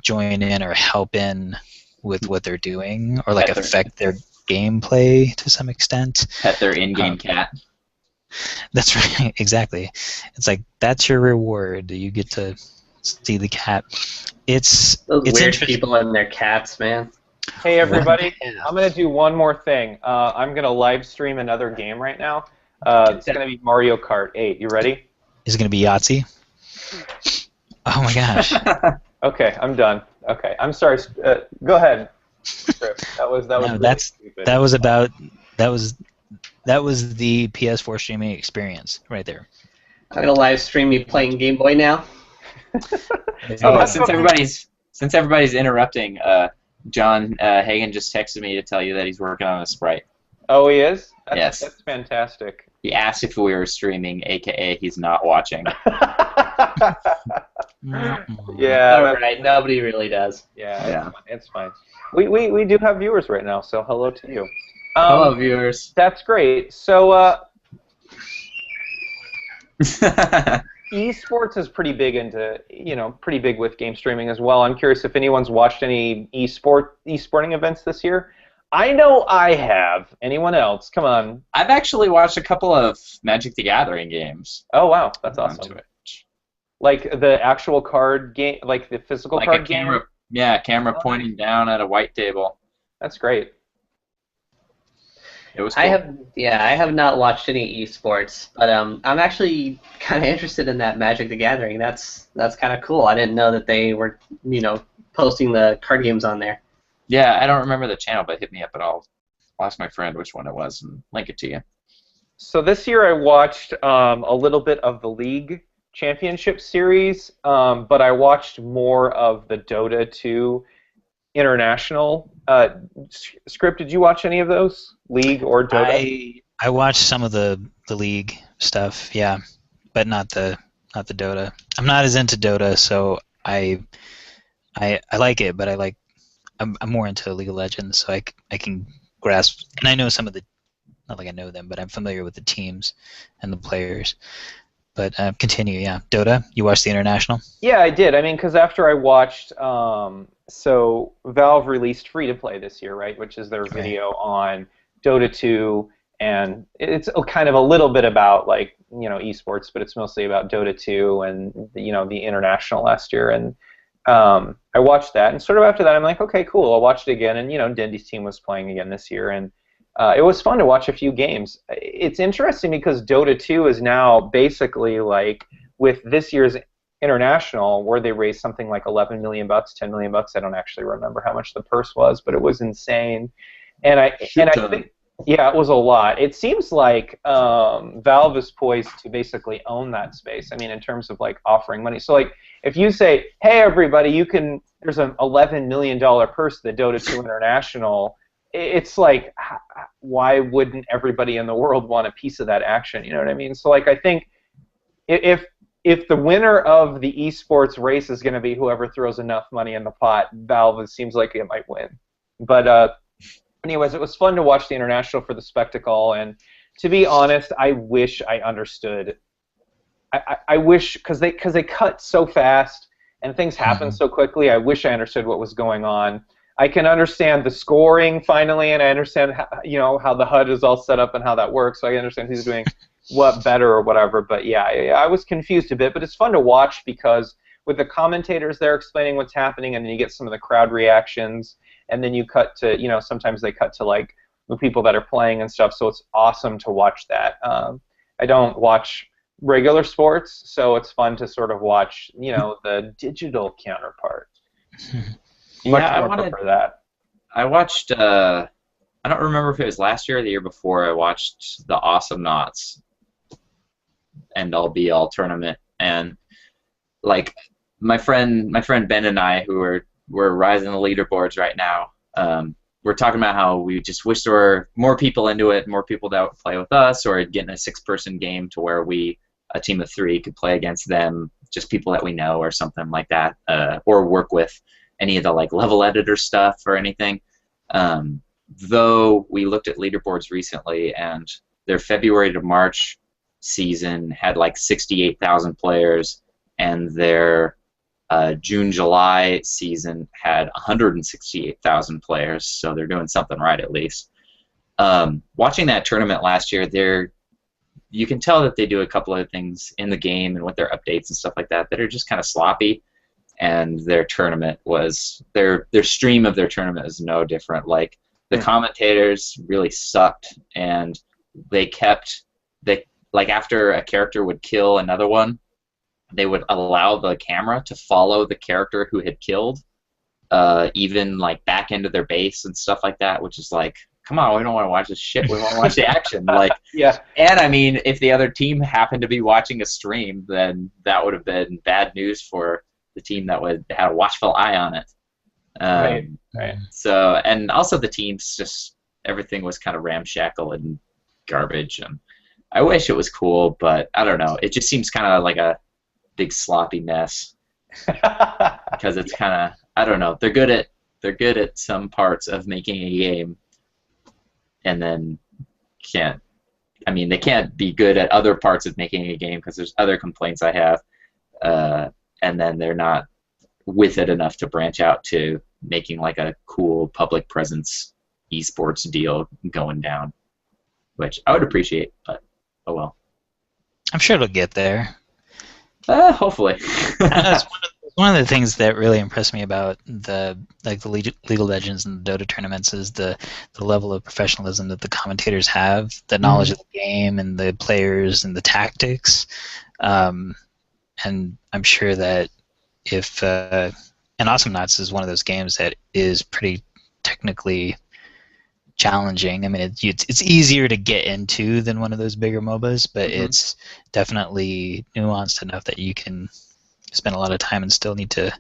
join in or help in with what they're doing, or like affect their gameplay to some extent. Pet their in-game cat. That's right, exactly. It's like that's your reward. You get to see the cat. It's weird people and their cats, man. Hey everybody, I'm gonna do one more thing. I'm gonna live stream another game right now. It's gonna be Mario Kart 8. You ready? Is it gonna be Yahtzee? Oh my gosh. Okay, I'm done. Okay, I'm sorry. Go ahead. That was no, really stupid. That was the PS4 streaming experience right there. I'm gonna live stream me playing Game Boy now. Oh, since everybody's interrupting, John Hagen just texted me to tell you that he's working on a Sprite. Oh, he is? Yes. That's fantastic. He asked if we were streaming, aka he's not watching. Yeah. All right. Nobody really does. Yeah. It's fine. We do have viewers right now, so hello to you. Hello, viewers. That's great. So, esports is pretty big pretty big with game streaming as well. I'm curious if anyone's watched any esporting events this year. I know I have. Anyone else? Come on. I've actually watched a couple of Magic the Gathering games. Oh wow, that's awesome. Like the actual card game, like the physical like card a camera, game? Yeah, camera pointing down at a white table. That's great. It was cool. I have not watched any esports, but I'm actually kind of interested in that Magic the Gathering. That's kind of cool. I didn't know that they were, posting the card games on there. Yeah, I don't remember the channel, but hit me up and I'll ask my friend which one it was and link it to you. So this year I watched a little bit of the League Championship Series, but I watched more of the Dota 2 International script. Did you watch any of those, League or Dota? I watched some of the League stuff, yeah, but not the Dota. I'm not as into Dota, so I like it, but I'm more into League of Legends, so I can grasp, and I know some of the, not like I know them, but I'm familiar with the teams and the players. But continue, yeah. Dota, you watched the International? Yeah, I did. I mean, because after I watched, so Valve released free to play this year, right? Which is their video on Dota 2, and it's kind of a little bit about like esports, but it's mostly about Dota 2 and the International last year. And I watched that, and sort of after that, I'm like, okay, cool. I'll watch it again. And Dindy's team was playing again this year, and it was fun to watch a few games. It's interesting because Dota 2 is now basically like with this year's International, where they raised something like $11 million, $10 million. I don't actually remember how much the purse was, but it was insane. And I think, yeah, it was a lot. It seems like Valve is poised to basically own that space. I mean, in terms of like offering money. So like, if you say, hey everybody, there's an $11 million purse to the Dota 2 International. It's like, why wouldn't everybody in the world want a piece of that action? You know what I mean? So like, I think if the winner of the esports race is going to be whoever throws enough money in the pot, Valve, it seems like it might win. But anyways, it was fun to watch the International for the spectacle. And to be honest, I wish I understood. I wish, because they cut so fast and things happen so quickly. I wish I understood what was going on. I can understand the scoring finally, and I understand how the HUD is all set up and how that works. So I understand who's doing what better or whatever. But yeah, I was confused a bit. But it's fun to watch because with the commentators there explaining what's happening, and then you get some of the crowd reactions, and then you cut to sometimes they cut to like the people that are playing and stuff. So it's awesome to watch that. I don't watch regular sports, so it's fun to sort of watch the digital counterpart. Yeah, Much more prefer that. I watched, I don't remember if it was last year or the year before, I watched the Awesome Knots end-all be-all tournament, and like my friend Ben and I, who we're rising the leaderboards right now, we're talking about how we just wish there were more people into it, more people that would play with us, or getting a 6-person game to where a team of 3 could play against them, just people that we know or something like that, or work with any of the like level editor stuff or anything. Though we looked at leaderboards recently, and their February to March season had like 68,000 players, and their June-July season had 168,000 players, so they're doing something right at least. Watching that tournament last year, you can tell that they do a couple of things in the game and with their updates and stuff like that are just kind of sloppy. And their tournament was their stream of their tournament is no different. Like the commentators really sucked, and they like after a character would kill another one, they would allow the camera to follow the character who had killed, even like back into their base and stuff like that, which is like, come on, we don't want to watch this shit. We want to watch the action. Like, yeah. And I mean, if the other team happened to be watching a stream, then that would have been bad news for the team that had a watchful eye on it. Right. So, and also the teams, just everything was kind of ramshackle and garbage. And I wish it was cool, but I don't know. It just seems kind of like a big sloppy mess because it's kind of, I don't know. They're good at some parts of making a game, and then they can't be good at other parts of making a game because there's other complaints I have. And then they're not with it enough to branch out to making like a cool public presence esports deal going down, which I would appreciate, but oh well. I'm sure it'll get there. Hopefully. That's one of the things that really impressed me about the League of Legends and the Dota tournaments is the level of professionalism that the commentators have, the knowledge of the game and the players and the tactics. And I'm sure that if and Awesome Knots is one of those games that is pretty technically challenging. I mean, it's easier to get into than one of those bigger MOBAs, but it's definitely nuanced enough that you can spend a lot of time and still need to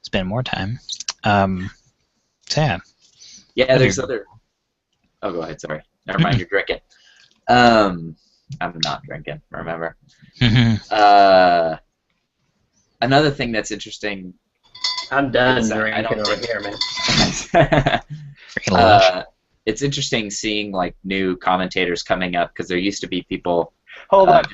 spend more time. So yeah. Yeah, there's other. Oh, go ahead. Sorry. Never mind. You're drinking. I'm not drinking. Remember. Another thing that's interesting. I'm done drinking over here, man. it's interesting seeing like new commentators coming up because there used to be people. Hold on.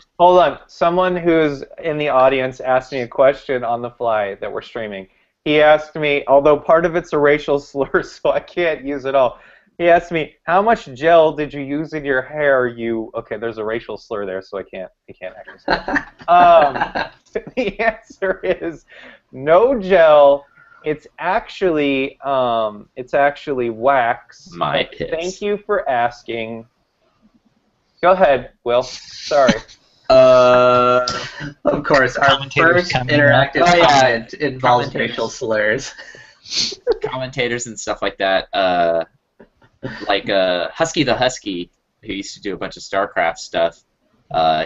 Someone who's in the audience asked me a question on the fly that we're streaming. He asked me, although part of it's a racial slur, so I can't use it all. He asked me, "How much gel did you use in your hair?" Okay, there's a racial slur there, so I can't actually say it. The answer is no gel. It's actually wax. My piss. Thank you for asking. Go ahead, Will. Sorry. Of course, our Commentators first coming interactive up. Oh, yeah. comment involves Commentators. racial slurs. Commentators and stuff like that. Like Husky the Husky, who used to do a bunch of StarCraft stuff.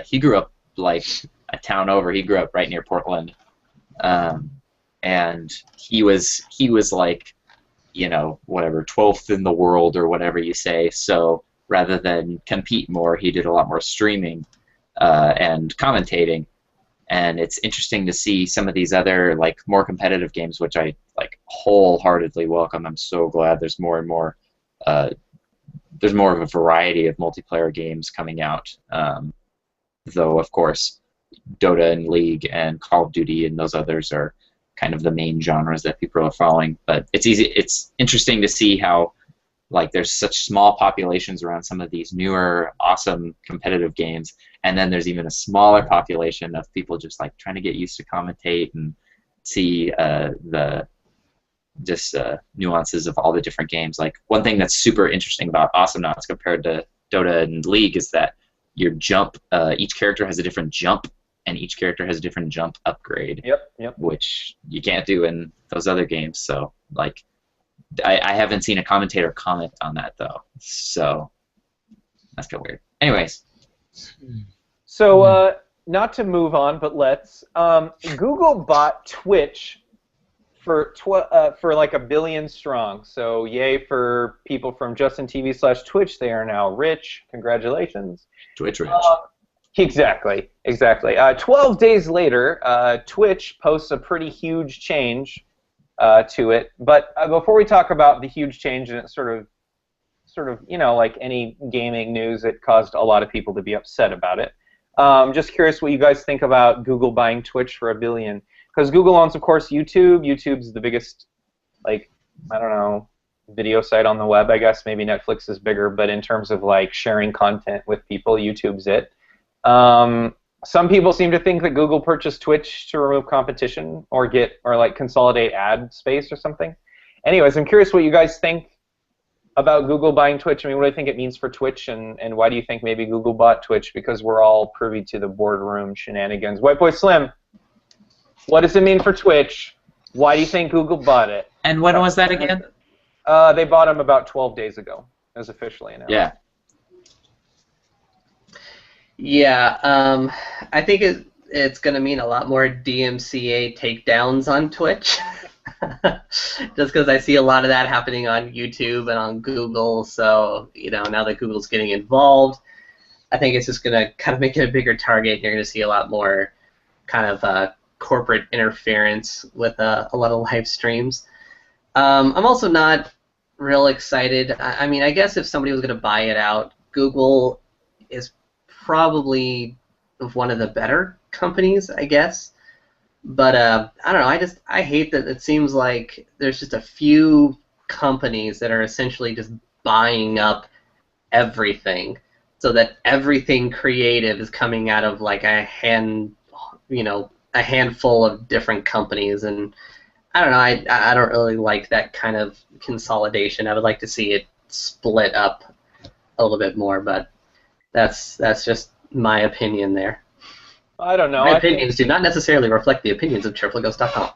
He grew up like a town over. He grew up right near Portland, and he was like, you know, whatever 12th in the world or whatever you say. So rather than compete more, he did a lot more streaming and commentating. And it's interesting to see some of these other like more competitive games, which I like wholeheartedly welcome. I'm so glad there's more and more. There's more of a variety of multiplayer games coming out, though of course Dota and League and Call of Duty and those others are kind of the main genres that people are following. But it's interesting to see how like there's such small populations around some of these newer awesome competitive games, and then there's even a smaller population of people just like trying to get used to commentate and see the nuances of all the different games. Like one thing that's super interesting about Awesomenauts compared to Dota and League is that your jump, each character has a different jump, and each character has a different jump upgrade. Yep. Which you can't do in those other games. So like, I haven't seen a commentator comment on that though. So that's kind of weird. Anyways. So not to move on, but let's. Google bought Twitch for like 1 billion strong. So yay for people from JustinTV/Twitch. They are now rich. Congratulations. Twitch rich. Exactly. 12 days later, Twitch posts a pretty huge change to it. But before we talk about the huge change, and it's sort of you know, like any gaming news, it caused a lot of people to be upset about it. Just curious what you guys think about Google buying Twitch for 1 billion. Because Google owns, of course, YouTube. YouTube's the biggest, like, I don't know, video site on the web, I guess. Maybe Netflix is bigger, but in terms of, like, sharing content with people, YouTube's it. Some people seem to think that Google purchased Twitch to remove competition or like, consolidate ad space or something. Anyways, I'm curious what you guys think about Google buying Twitch. I mean, what do you think it means for Twitch, and why do you think maybe Google bought Twitch? Because we're all privy to the boardroom shenanigans. White Boy Slim. What does it mean for Twitch? Why do you think Google bought it? And when was that again? They bought them about 12 days ago. It was officially announced. Yeah. Yeah, I think it's going to mean a lot more DMCA takedowns on Twitch. Just because I see a lot of that happening on YouTube and on Google. So, you know, now that Google's getting involved, I think it's just going to kind of make it a bigger target. You're going to see a lot more kind of corporate interference with a lot of live streams. I'm also not real excited. I mean, I guess if somebody was going to buy it out, Google is probably one of the better companies, I guess. But I don't know. I hate that it seems like there's just a few companies that are essentially just buying up everything, so that everything creative is coming out of like a handful of different companies. And I don't know. I don't really like that kind of consolidation. I would like to see it split up a little bit more, but that's just my opinion there. I don't know. My opinions do not necessarily reflect the opinions of cheerfulghost.com.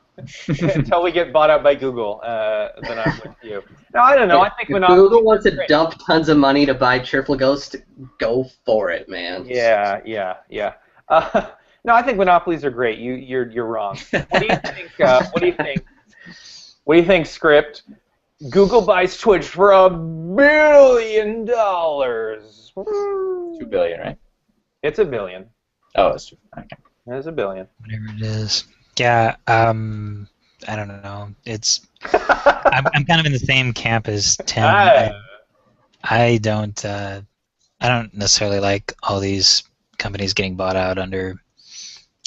Until we get bought out by Google, then I'm with you. No, I don't know. I think if Google wants to dump tons of money to buy Cheerful Ghost, go for it, man. Yeah. No, I think monopolies are great. You're wrong. What do you think? What do you think, Script? Google buys Twitch for $1 billion. $2 billion, right? It's $1 billion. Oh, it's okay. It's $1 billion. Whatever it is. Yeah. I don't know. It's. I'm kind of in the same camp as Tim. I don't necessarily like all these companies getting bought out under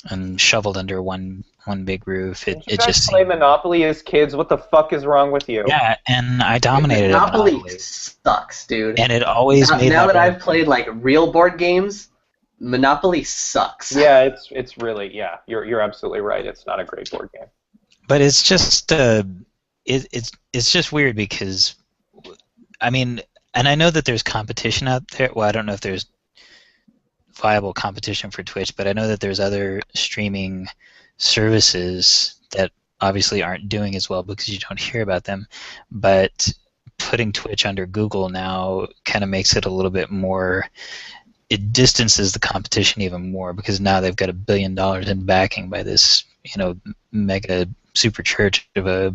and shoveled under one big roof. Didn't you It guys just play seems, Monopoly as kids? What the fuck is wrong with you? yeah, and I Dude, dominated at Monopoly Monopoly, sucks, dude. and it always made Now my that board. I've played like real board games, Monopoly sucks. Yeah, it's really, yeah. You're absolutely right. It's not a great board game. But it's just it's just weird because I mean, and I know that there's competition out there. Well, I don't know if there's viable competition for Twitch, but I know that there's other streaming services that obviously aren't doing as well because you don't hear about them. But putting Twitch under Google now kind of makes it a little bit more. It distances the competition even more because now they've got $1 billion in backing by this, mega super church of a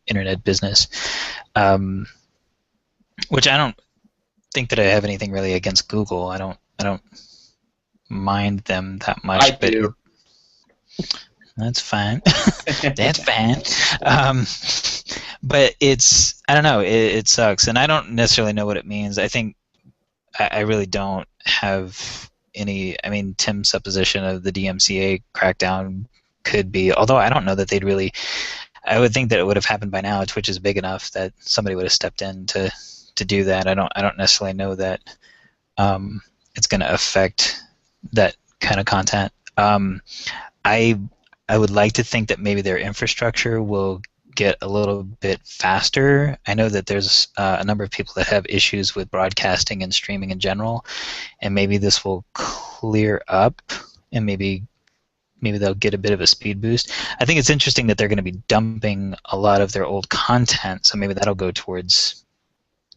internet business, which I don't think that I have anything really against Google. I don't mind them that much. I do. That's fine. That's fine. But I don't know. It sucks, and I don't necessarily know what it means. I think I really don't have any. I mean, Tim's supposition of the DMCA crackdown could be, although I don't know that they'd really. I would think that it would have happened by now. Twitch is big enough that somebody would have stepped in to do that. I don't necessarily know that it's going to affect that kind of content. I would like to think that maybe their infrastructure will get a little bit faster. I know that there's a number of people that have issues with broadcasting and streaming in general, and maybe this will clear up, and maybe they'll get a bit of a speed boost. I think it's interesting that they're going to be dumping a lot of their old content, so maybe that'll go towards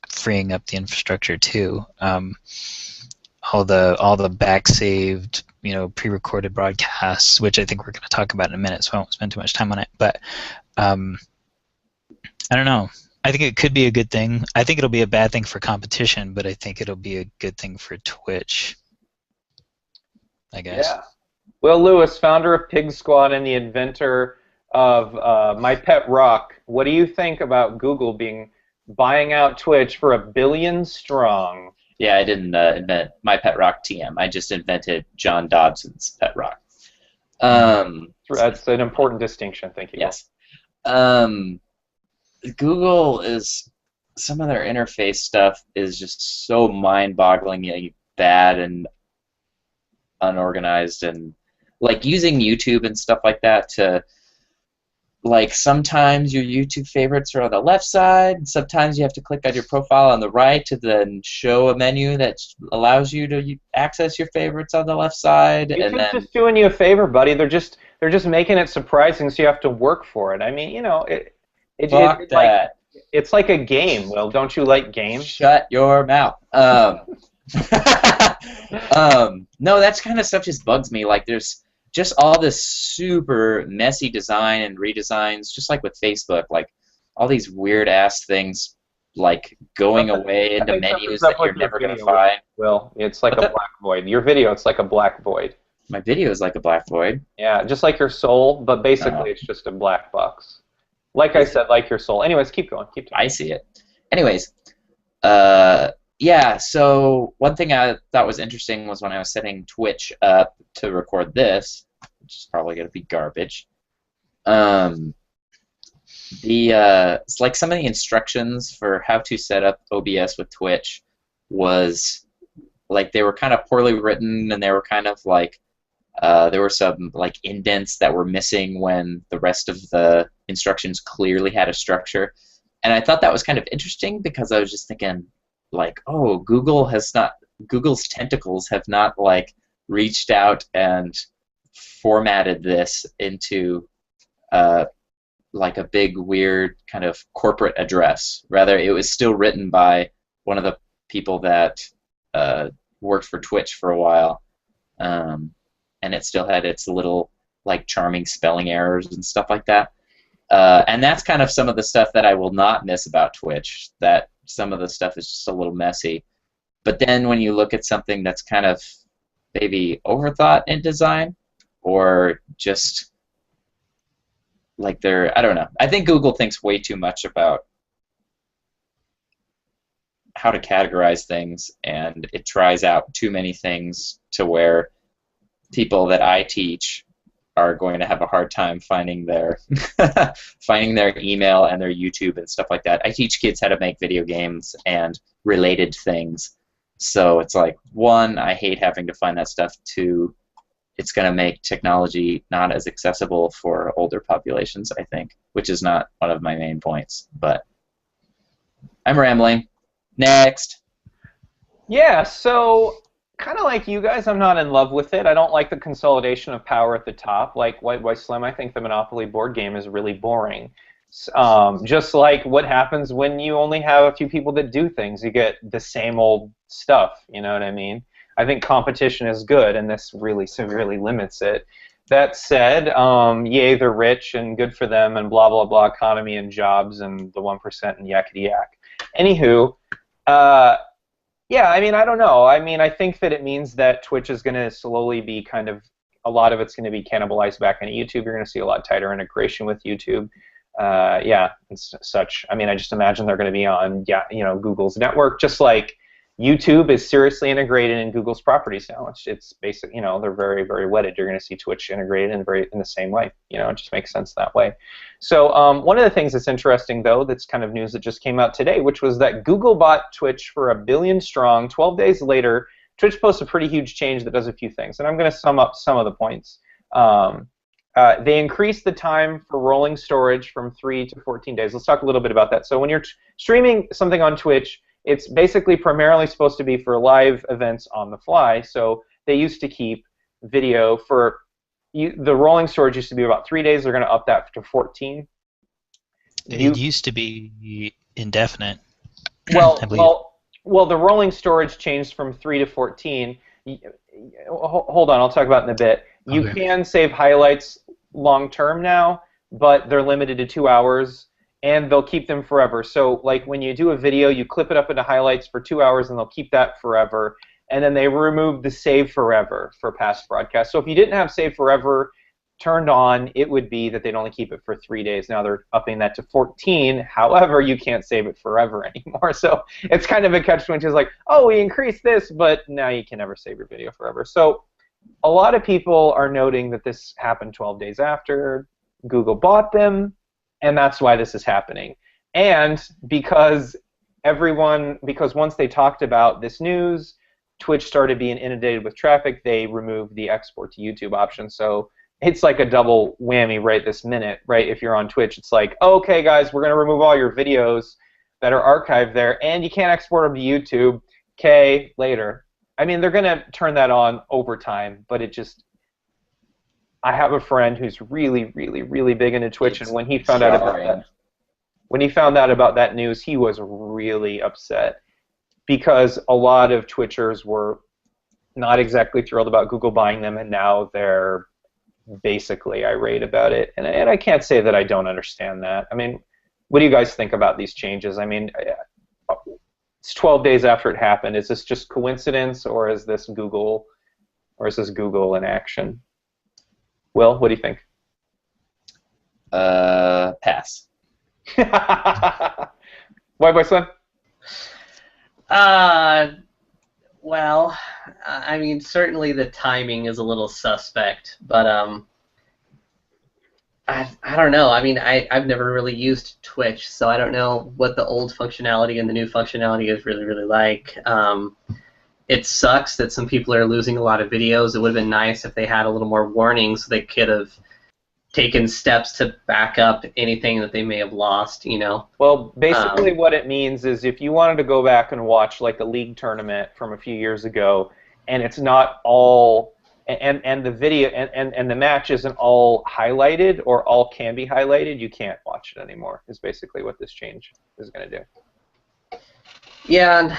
freeing up the infrastructure too. All the back saved, pre-recorded broadcasts, which I think we're going to talk about in a minute, so I won't spend too much time on it. But I don't know. I think it could be a good thing. I think it'll be a bad thing for competition, but I think it'll be a good thing for Twitch, I guess. Yeah. Will Lewis, founder of PIGSquad and the inventor of My Pet Rock, what do you think about Google buying out Twitch for $1 billion strong? Yeah, I didn't invent My Pet Rock TM. I just invented John Dobson's Pet Rock. That's an important distinction. Thank you. Yes. Google is, some of their interface stuff is just so mind-bogglingly bad and unorganized, and like using YouTube and stuff like that to, like, sometimes your YouTube favorites are on the left side, and sometimes you have to click on your profile on the right to then show a menu that allows you to access your favorites on the left side. YouTube's and then just doing you a favor, buddy. They're just making it surprising, so you have to work for it. I mean, fuck that. It's like a game. Well, don't you like games? Shut your mouth. No, that's kind of stuff just bugs me. Like, there's just all this super messy design and redesigns, just like with Facebook. Like, all these weird-ass things, like, going away into menus that you're never going to find. Well, it's like a black void. Your video, it's like a black void. My video is like a black void. Yeah, just like your soul, but basically it's just a black box. Like I said, like your soul. Anyways, keep going. I see it. Anyways, yeah, so one thing I thought was interesting was when I was setting Twitch up to record this, which is probably going to be garbage, it's like some of the instructions for how to set up OBS with Twitch was, like, they were kind of poorly written, and they were kind of like, there were some, like, indents that were missing when the rest of the instructions clearly had a structure. And I thought that was kind of interesting because I was just thinking, like, oh, Google's tentacles have not, like, reached out and formatted this into like a big weird kind of corporate address. Rather, it was still written by one of the people that worked for Twitch for a while, and it still had its little, like, charming spelling errors and stuff like that. And that's kind of some of the stuff that I will not miss about Twitch, that some of the stuff is just a little messy. But then when you look at something that's kind of maybe overthought in design, or just like I don't know. I think Google thinks way too much about how to categorize things, and it tries out too many things to where people that I teach are going to have a hard time finding their finding their email and their YouTube and stuff like that. I teach kids how to make video games and related things. So it's like, one, I hate having to find that stuff. Two, it's going to make technology not as accessible for older populations, I think, which is not one of my main points. But I'm rambling. Next. Yeah, so kind of like you guys, I'm not in love with it. I don't like the consolidation of power at the top. Like White Slim, I think the Monopoly board game is really boring. Just like what happens when you only have a few people that do things. You get the same old stuff, you know what I mean? I think competition is good, and this really severely limits it. That said, yay, they're rich, and good for them, and blah, blah, blah, economy and jobs, and the 1% and yakety-yak. Anywho, yeah, I mean, I don't know. I mean, I think that it means that Twitch is going to slowly be kind of, a lot of it's going to be cannibalized back into YouTube. You're going to see a lot tighter integration with YouTube. Yeah, and such. I mean, I just imagine they're going to be on, yeah, you know, Google's network, just like YouTube is seriously integrated in Google's properties now. It's basic, you know, they're very, very wedded. You're going to see Twitch integrated in the same way. You know, it just makes sense that way. So one of the things that's interesting, though, that's kind of news that just came out today, which was that Google bought Twitch for $1 billion strong. 12 days later, Twitch posts a pretty huge change that does a few things, and I'm going to sum up some of the points. They increased the time for rolling storage from 3 to 14 days. Let's talk a little bit about that. So when you're streaming something on Twitch, it's basically primarily supposed to be for live events on the fly. So they used to keep video for the rolling storage used to be about 3 days. They're going to up that to 14. It used to be indefinite. Well, the rolling storage changed from 3 to 14. Hold on, I'll talk about it in a bit. You can save highlights long term now, but they're limited to 2 hours, and they'll keep them forever. So, like when you do a video, you clip it up into highlights for 2 hours, and they'll keep that forever. And then they remove the save forever for past broadcasts. So if you didn't have save forever turned on, it would be that they'd only keep it for 3 days. Now they're upping that to 14. However, you can't save it forever anymore. So it's kind of a catch-22. It's like, oh, we increased this, but now you can never save your video forever. So a lot of people are noting that this happened 12 days after Google bought them, and that's why this is happening. And because once they talked about this news, Twitch started being inundated with traffic, they removed the export to YouTube option. So it's like a double whammy right this minute, right? If you're on Twitch, it's like, okay, guys, we're going to remove all your videos that are archived there, and you can't export them to YouTube. Okay, later. I mean, they're going to turn that on over time, but it just... I have a friend who's really, really, really big into Twitch, and when he found out about that news, he was really upset because a lot of Twitchers were not exactly thrilled about Google buying them, and now they're basically irate about it. And I can't say that I don't understand that. I mean, what do you guys think about these changes? I mean, it's 12 days after it happened. Is this just coincidence, or is this Google in action? Will, what do you think? Pass. Why, my son? Well, I mean, certainly the timing is a little suspect, but I don't know. I mean, I've never really used Twitch, so I don't know what the old functionality and the new functionality is really like. It sucks that some people are losing a lot of videos. It would have been nice if they had a little more warning so they could have taken steps to back up anything that they may have lost, you know? Well, basically what it means is if you wanted to go back and watch like a league tournament from a few years ago, and it's not all, and the video, and the match isn't all highlighted or all can be highlighted, you can't watch it anymore, is basically what this change is going to do. Yeah, and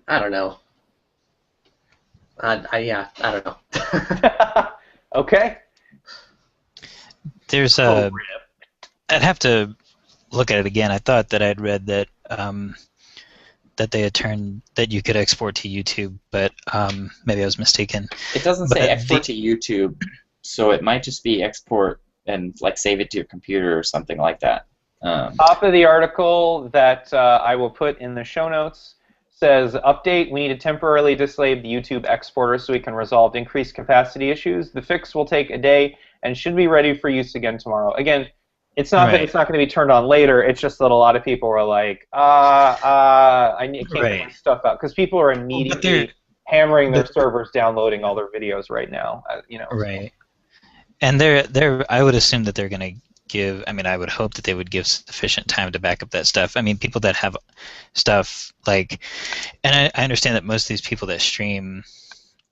I don't know. I don't know. Okay. There's a. I'd have to look at it again. I thought that I'd read that that they had turned that you could export to YouTube, but maybe I was mistaken. It doesn't say export to YouTube, so it might just be export and like save it to your computer or something like that. Top of the article that I will put in the show notes says, update, we need to temporarily disable the YouTube exporter so we can resolve increased capacity issues. The fix will take a day and should be ready for use again tomorrow. Again, it's not that it's not going to be turned on later, it's just that a lot of people are like, I can't get my stuff out. Because people are immediately hammering their servers, downloading all their videos right now. Right. And they're I would assume that they're going to give, I mean, I would hope that they would give sufficient time to back up that stuff. I mean, people that have stuff like, and I understand that most of these people that stream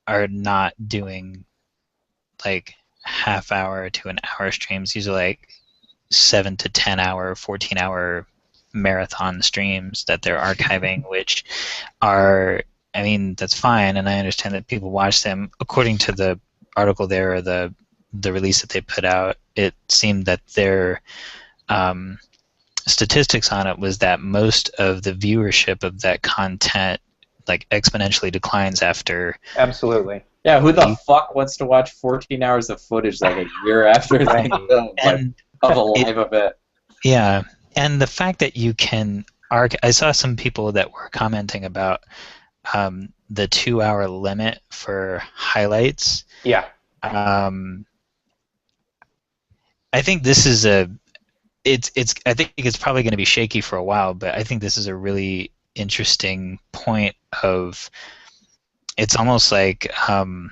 are not doing like half-hour to an hour streams. These are like 7 to 10 hour, 14-hour marathon streams that they're archiving, which are, I mean, that's fine, and I understand that people watch them. According to the article there, or the release that they put out, it seemed that their statistics on it was that most of the viewership of that content like exponentially declines after. Absolutely. Yeah, who the fuck wants to watch 14 hours of footage like a year after they film of a live event? Yeah, and the fact that you can I saw some people that were commenting about the 2-hour limit for highlights. Yeah. I think this is I think it's probably going to be shaky for a while, but I think this is a really interesting point of, it's almost like, I don't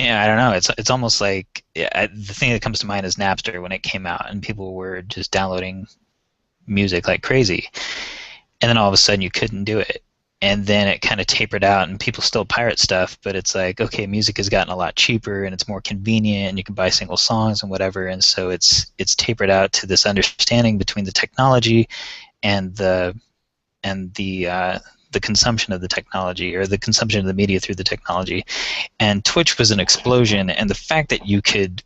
know, it's almost like, the thing that comes to mind is Napster when it came out and people were just downloading music like crazy, and then all of a sudden you couldn't do it. And then it kind of tapered out, and people still pirate stuff, but it's like, okay, music has gotten a lot cheaper, and it's more convenient, and you can buy single songs and whatever, and so it's tapered out to this understanding between the technology and the consumption of the technology, or the consumption of the media through the technology. And Twitch was an explosion, and the fact that you could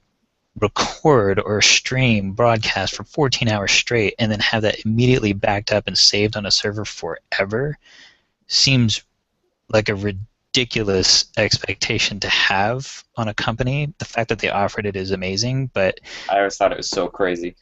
record or stream broadcast for 14 hours straight and then have that immediately backed up and saved on a server forever seems like a ridiculous expectation to have on a company. The fact that they offered it is amazing, but I always thought it was so crazy.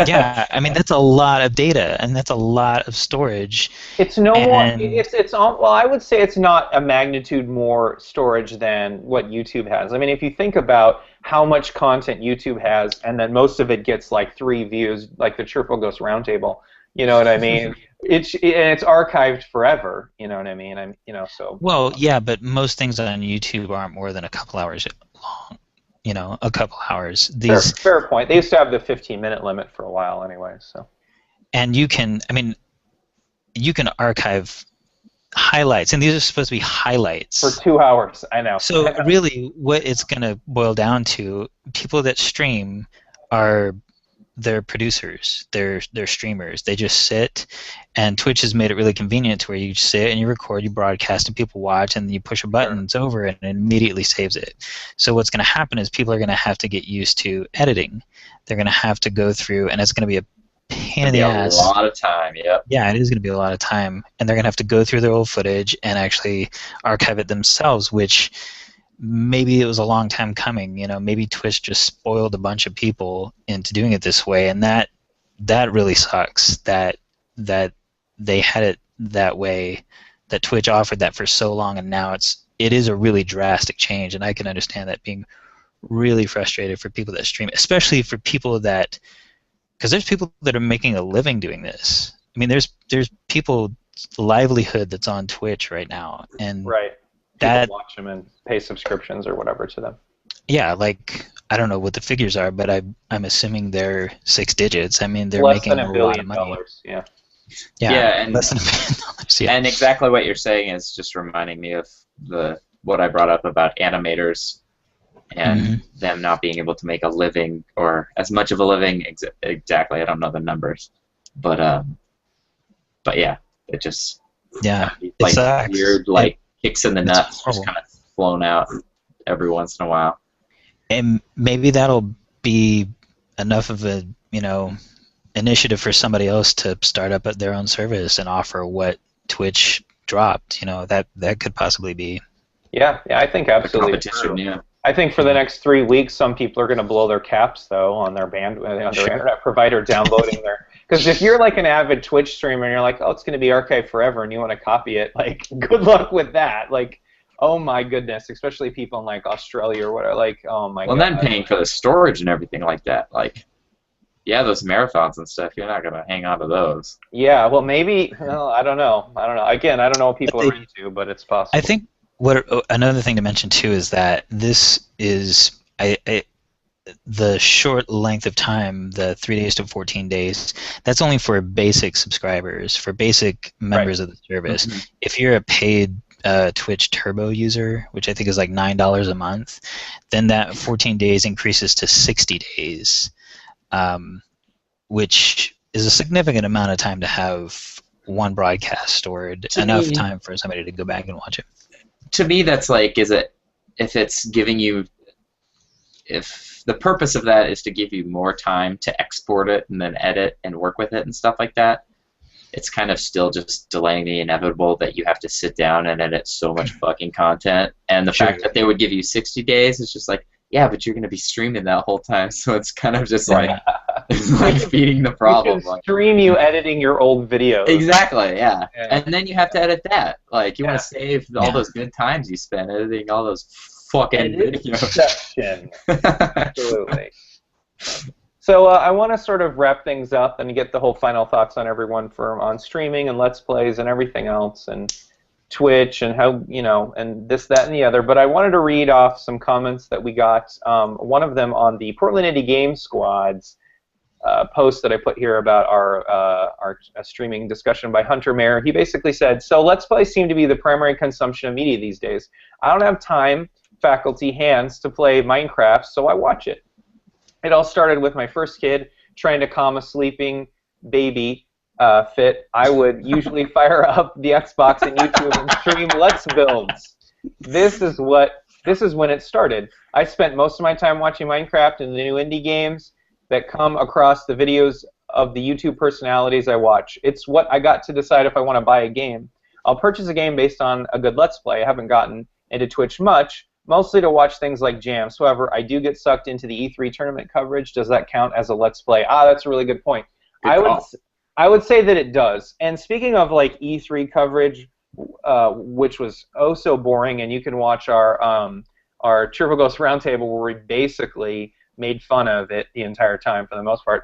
Yeah, I mean, that's a lot of data, and that's a lot of storage. It's no more. Well, I would say it's not a magnitude more storage than what YouTube has. I mean, if you think about how much content YouTube has, and then most of it gets like 3 views, like the Cheerful Ghost Roundtable. You know what I mean? It's archived forever. You know what I mean? So. Well, yeah, but most things on YouTube aren't more than a couple hours long. You know, a couple hours. Fair point. They used to have the 15-minute limit for a while, anyway. So. And you can archive highlights, and these are supposed to be highlights for 2 hours. I know. So really, what it's going to boil down to, people that stream they're producers, they're streamers. They just sit, and Twitch has made it really convenient to where you sit and you record, you broadcast, and people watch, and you push a button, it's over, and it immediately saves it. So what's going to happen is people are going to have to get used to editing. They're going to have to go through, and it's going to be a pain in the ass. A lot of time, yep. Yeah, it is going to be a lot of time, and they're going to have to go through their old footage and actually archive it themselves, which maybe it was a long time coming. You know, maybe Twitch just spoiled a bunch of people into doing it this way, and that really sucks. That they had it that way, that Twitch offered that for so long, and now it is a really drastic change, and I can understand that being really frustrated for people that stream, especially for people that, because there's people that are making a living doing this. I mean, there's people's livelihood that's on Twitch right now, and right. People watch them and pay subscriptions or whatever to them. Yeah, like, I don't know what the figures are, but I'm assuming they're 6 digits. I mean, they're less making than a $1 billion. lot of money. Yeah. Yeah, and less than $1 billion. Yeah. And exactly what you're saying is just reminding me of what I brought up about animators and them not being able to make a living, or as much of a living. Exactly, I don't know the numbers, but yeah, it just it sucks. Weird kicks in the nuts just kind of flown out every once in a while. And maybe that'll be enough of a initiative for somebody else to start up their own service and offer what Twitch dropped. You know, that could possibly be. Yeah, I think absolutely. Competition, yeah. I think for the next 3 weeks, some people are going to blow their caps though on their internet provider downloading Because if you're like an avid Twitch streamer and you're like, oh, it's going to be archived forever, and you want to copy it, like, good luck with that. Like, oh my goodness, especially people in like Australia or whatever. Like, oh my god. Well, then paying for the storage and everything like that. Like, yeah, those marathons and stuff, you're not going to hang on to those. Yeah, well, maybe, well, I don't know. Again, I don't know what people are into, but it's possible. I think another thing to mention too is that this is the short length of time, the 3 days to 14 days. That's only for basic subscribers, for basic members of the service. Mm-hmm. If you're a paid Twitch Turbo user, which I think is like $9 a month, then that 14 days increases to 60 days. Which is a significant amount of time to have one broadcast stored, enough time for somebody to go back and watch it. To me, that's like, if it's giving you, if the purpose of that is to give you more time to export it and then edit and work with it and stuff like that, it's kind of still just delaying the inevitable that you have to sit down and edit so much fucking content. And the fact that they would give you 60 days is just like, yeah, but you're going to be streaming that whole time, so it's kind of just like, it's like feeding the problem. We can stream you editing your old videos. Exactly, yeah. And then you have to edit that. Like, you want to save all those good times you spent editing all those fucking videos. Absolutely. So I want to sort of wrap things up and get the whole final thoughts on everyone on streaming and Let's Plays and everything else, and Twitch and how, and this, that, and the other. But I wanted to read off some comments that we got. One of them on the Portland Indie Game Squad's post that I put here about our streaming discussion by Hunter Mayer. He basically said, so Let's Play seem to be the primary consumption of media these days. I don't have time, faculty, hands to play Minecraft, so I watch it. It all started with my first kid trying to calm a sleeping baby fit. I would usually fire up the Xbox and YouTube and stream Let's Builds. This is when it started. I spent most of my time watching Minecraft and the new indie games that come across the videos of the YouTube personalities I watch. It's what I got to decide if I want to buy a game. I'll purchase a game based on a good Let's Play. I haven't gotten into Twitch much, mostly to watch things like jams. However, I do get sucked into the E3 tournament coverage. Does that count as a Let's Play? That's a really good point. I would say that it does. And speaking of like E3 coverage, which was oh so boring, and you can watch our Cheerful Ghost Roundtable where we basically made fun of it the entire time for the most part.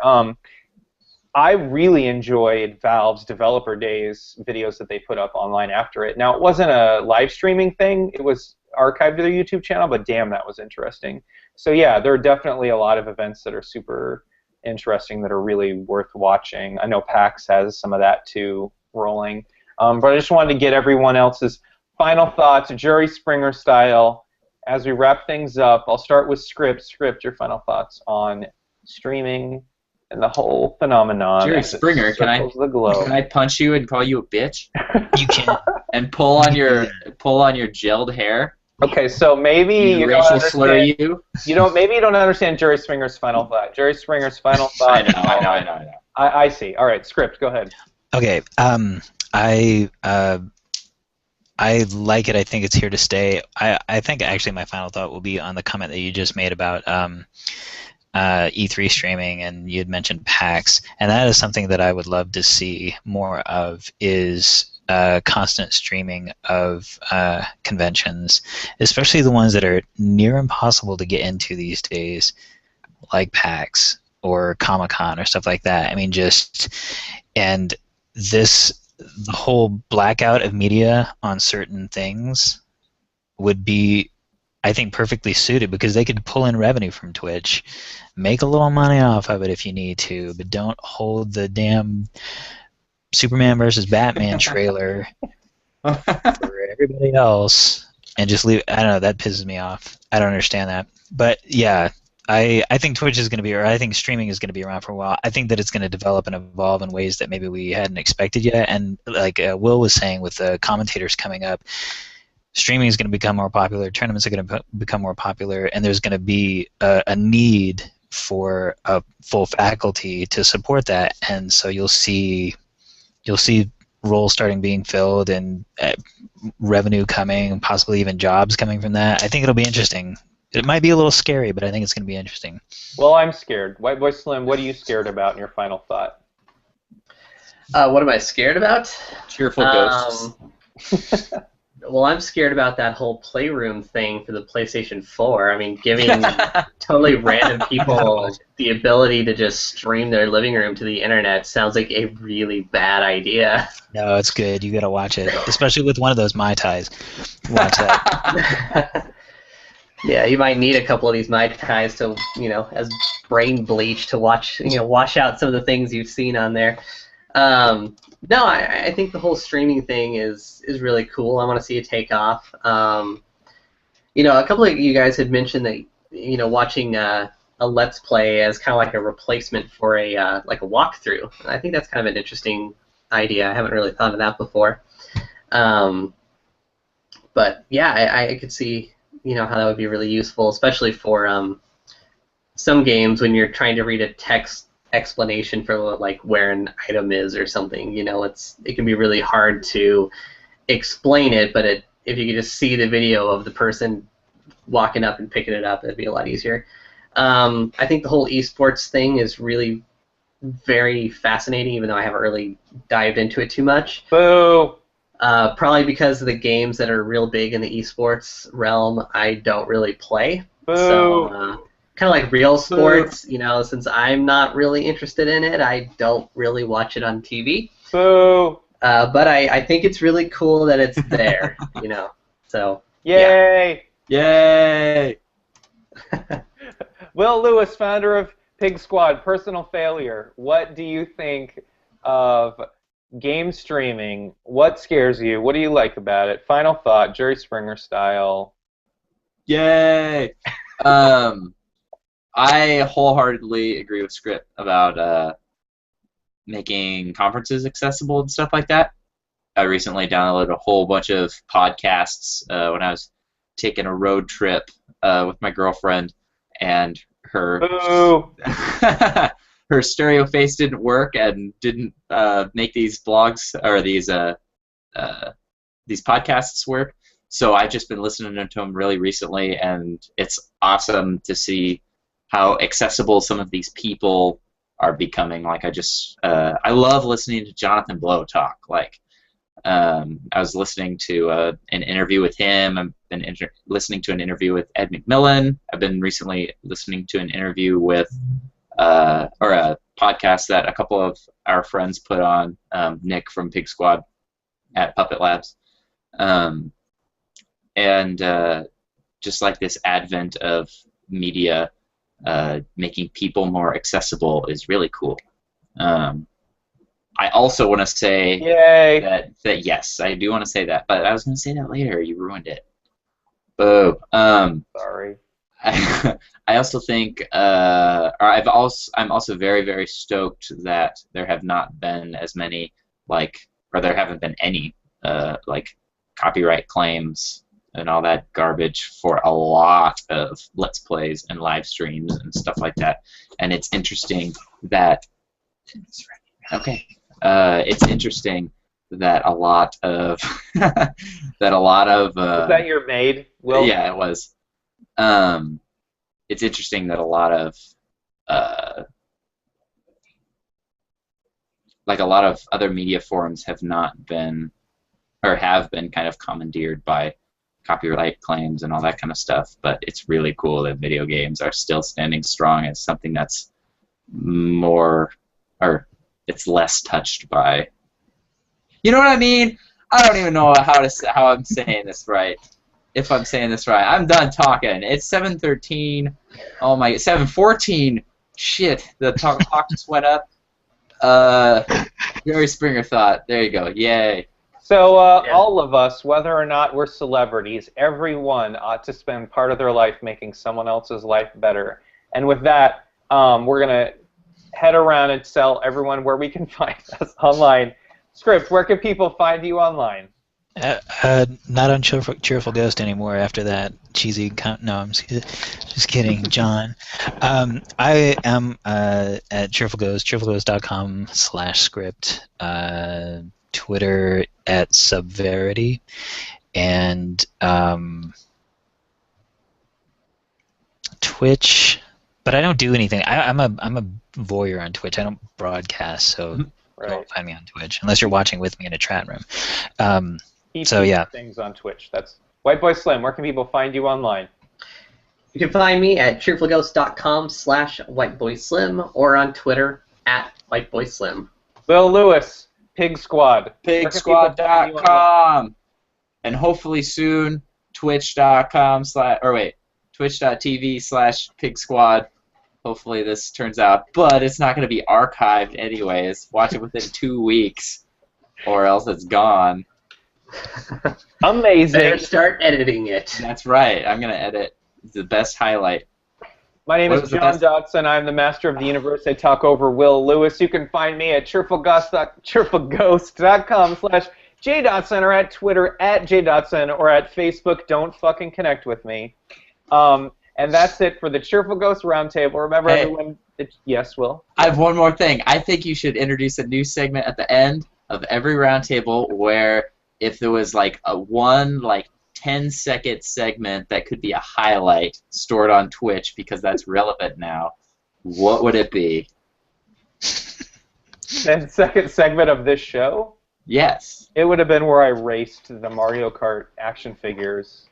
I really enjoyed Valve's Developer Days videos that they put up online after it. Now, it wasn't a live streaming thing. It was archived to their YouTube channel, but damn, that was interesting. So yeah, there are definitely a lot of events that are super interesting that are really worth watching. I know PAX has some of that too rolling. But I just wanted to get everyone else's final thoughts, Jerry Springer style. As we wrap things up, I'll start with Script. Script, your final thoughts on streaming and the whole phenomenon. Jerry Springer, can I punch you and call you a bitch? You can. And pull on your gelled hair. Okay, so maybe you racial slur you. Maybe you don't understand Jerry Springer's final thought. Jerry Springer's final thought. I know. I see. All right, Script, go ahead. Okay. I like it. I think it's here to stay. I think actually my final thought will be on the comment that you just made about E3 streaming, and you had mentioned PAX, and that is something that I would love to see more of, is constant streaming of conventions, especially the ones that are near impossible to get into these days, like PAX or Comic-Con or stuff like that. I mean, the whole blackout of media on certain things would be, I think, perfectly suited, because they could pull in revenue from Twitch, make a little money off of it if you need to, but don't hold the damn Superman versus Batman trailer for everybody else and just leave. I don't know, that pisses me off. I don't understand that. But yeah, I think Twitch is going to be, or I think streaming is going to be around for a while. I think that it's going to develop and evolve in ways that maybe we hadn't expected yet. And like Will was saying, with the commentators coming up, streaming is going to become more popular, tournaments are going to become more popular, and there's going to be a need for a full faculty to support that. And so you'll see roles starting being filled, and revenue coming, possibly even jobs coming from that. I think it'll be interesting. It might be a little scary, but I think it's going to be interesting. Well, I'm scared. White Boy Slim, what are you scared about in your final thought? What am I scared about? Cheerful Ghosts. Well, I'm scared about that whole Playroom thing for the PlayStation 4. I mean, giving totally random people the ability to just stream their living room to the internet sounds like a really bad idea. No, it's good. You gotta watch it, especially with one of those Mai Tais. Watch that. Yeah, you might need a couple of these Mai Tais to, as brain bleach to wash out some of the things you've seen on there. No, I think the whole streaming thing is really cool. I want to see it take off. A couple of you guys had mentioned that watching a Let's Play as kind of like a replacement for a walkthrough. I think that's kind of an interesting idea. I haven't really thought of that before. But yeah, I could see how that would be really useful, especially for some games when you're trying to read a text explanation for like where an item is or something. It can be really hard to explain it, but if you could just see the video of the person walking up and picking it up, it'd be a lot easier. I think the whole esports thing is really very fascinating, even though I haven't really dived into it too much. Boo! Probably because of the games that are real big in the esports realm, I don't really play. Boo! So kind of like real sports, since I'm not really interested in it, I don't really watch it on TV. Boo! But I think it's really cool that it's there, So Yay! Yay! Will Lewis, founder of PIGSquad, personal failure. What do you think of game streaming? What scares you? What do you like about it? Final thought, Jerry Springer style. Yay! I wholeheartedly agree with Script about making conferences accessible and stuff like that. I recently downloaded a whole bunch of podcasts when I was taking a road trip with my girlfriend, and her her stereo face didn't work and didn't make these blogs or these podcasts work. So I've just been listening to them really recently, and it's awesome to see how accessible some of these people are becoming. Like I love listening to Jonathan Blow talk. Like I was listening to an interview with him. I've been listening to an interview with Ed McMillan. I've been recently listening to an interview with or a podcast that a couple of our friends put on, Nick from PIGSquad at Puppet Labs. And just like this advent of media making people more accessible is really cool. I also want to say that yes, I do want to say that, but I was going to say that later. You ruined it. Boo. Sorry. I also think, I'm also very, very stoked that there have not been as many, or there haven't been any, copyright claims and all that garbage for a lot of Let's Plays and live streams and stuff like that. And it's interesting that, it's interesting that a lot of, was that your maid, Will? Yeah, it was. It's interesting that a lot of other media forums have not been, or have been kind of commandeered by copyright claims and all that kind of stuff. But it's really cool that video games are still standing strong as something that's more, or it's less touched by. You know what I mean? I don't even know how I'm saying this right. If I'm saying this right, I'm done talking. It's 7:13. Oh my, 7:14. Shit, the clock just went up. Jerry Springer thought. There you go. Yay. So all of us, whether or not we're celebrities, everyone ought to spend part of their life making someone else's life better. And with that, we're gonna head around and tell everyone where we can find us online. Script, where can people find you online? Not on Cheerful Ghost anymore after that cheesy no, I'm just kidding, John. I am at Cheerful Ghost, cheerfulghost.com/script, Twitter at Subverity, and Twitch, but I don't do anything. I'm a voyeur on Twitch. I don't broadcast, so You Right. won't find me on Twitch unless you're watching with me in a chat room. He So, yeah. things on Twitch. That's White Boy Slim. Where can people find you online? You can find me at cheerfulghost.com/whiteboyslim or on Twitter at whiteboyslim. Will Lewis, Pig Squad. Where can people find you online? PIGSquad.com. And hopefully soon, twitch.tv/PIGSquad. Hopefully this turns out, but it's not going to be archived anyways. Watch it within 2 weeks, or else it's gone. Amazing. Better start editing it. That's right. I'm going to edit the best highlight. My name What is was the John best- Dodson. I'm the master of the universe. I talk over Will Lewis. You can find me at cheerfulghost.com/jdotson or at Twitter at jdotson or at Facebook. Don't fucking connect with me. And that's it for the Cheerful Ghost Roundtable. Remember, Hey. everyone. Yes, Will. I have one more thing. I think you should introduce a new segment at the end of every roundtable where if there was like a 10-second segment that could be a highlight stored on Twitch because that's relevant now, what would it be? 10-second segment of this show. Yes, It would have been where I raced the Mario Kart action figures.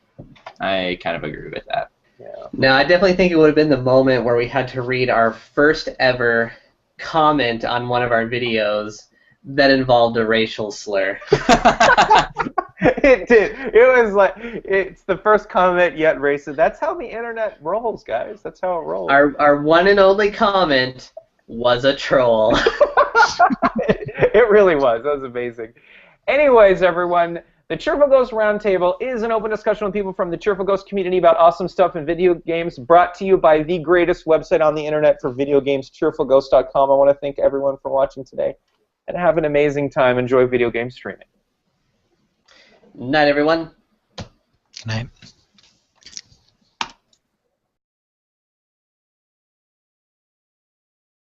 I kind of agree with that. Yeah. No, I definitely think it would have been the moment where we had to read our first ever comment on one of our videos that involved a racial slur. It did. It was like, it's the first comment yet racist. That's how the internet rolls, guys. That's how it rolls. Our one and only comment was a troll. It really was. That was amazing. Anyways, everyone, the Cheerful Ghost Roundtable is an open discussion with people from the Cheerful Ghost community about awesome stuff in video games, brought to you by the greatest website on the internet for video games, cheerfulghost.com. I want to thank everyone for watching today, and have an amazing time. Enjoy video game streaming. Night, everyone. Good night.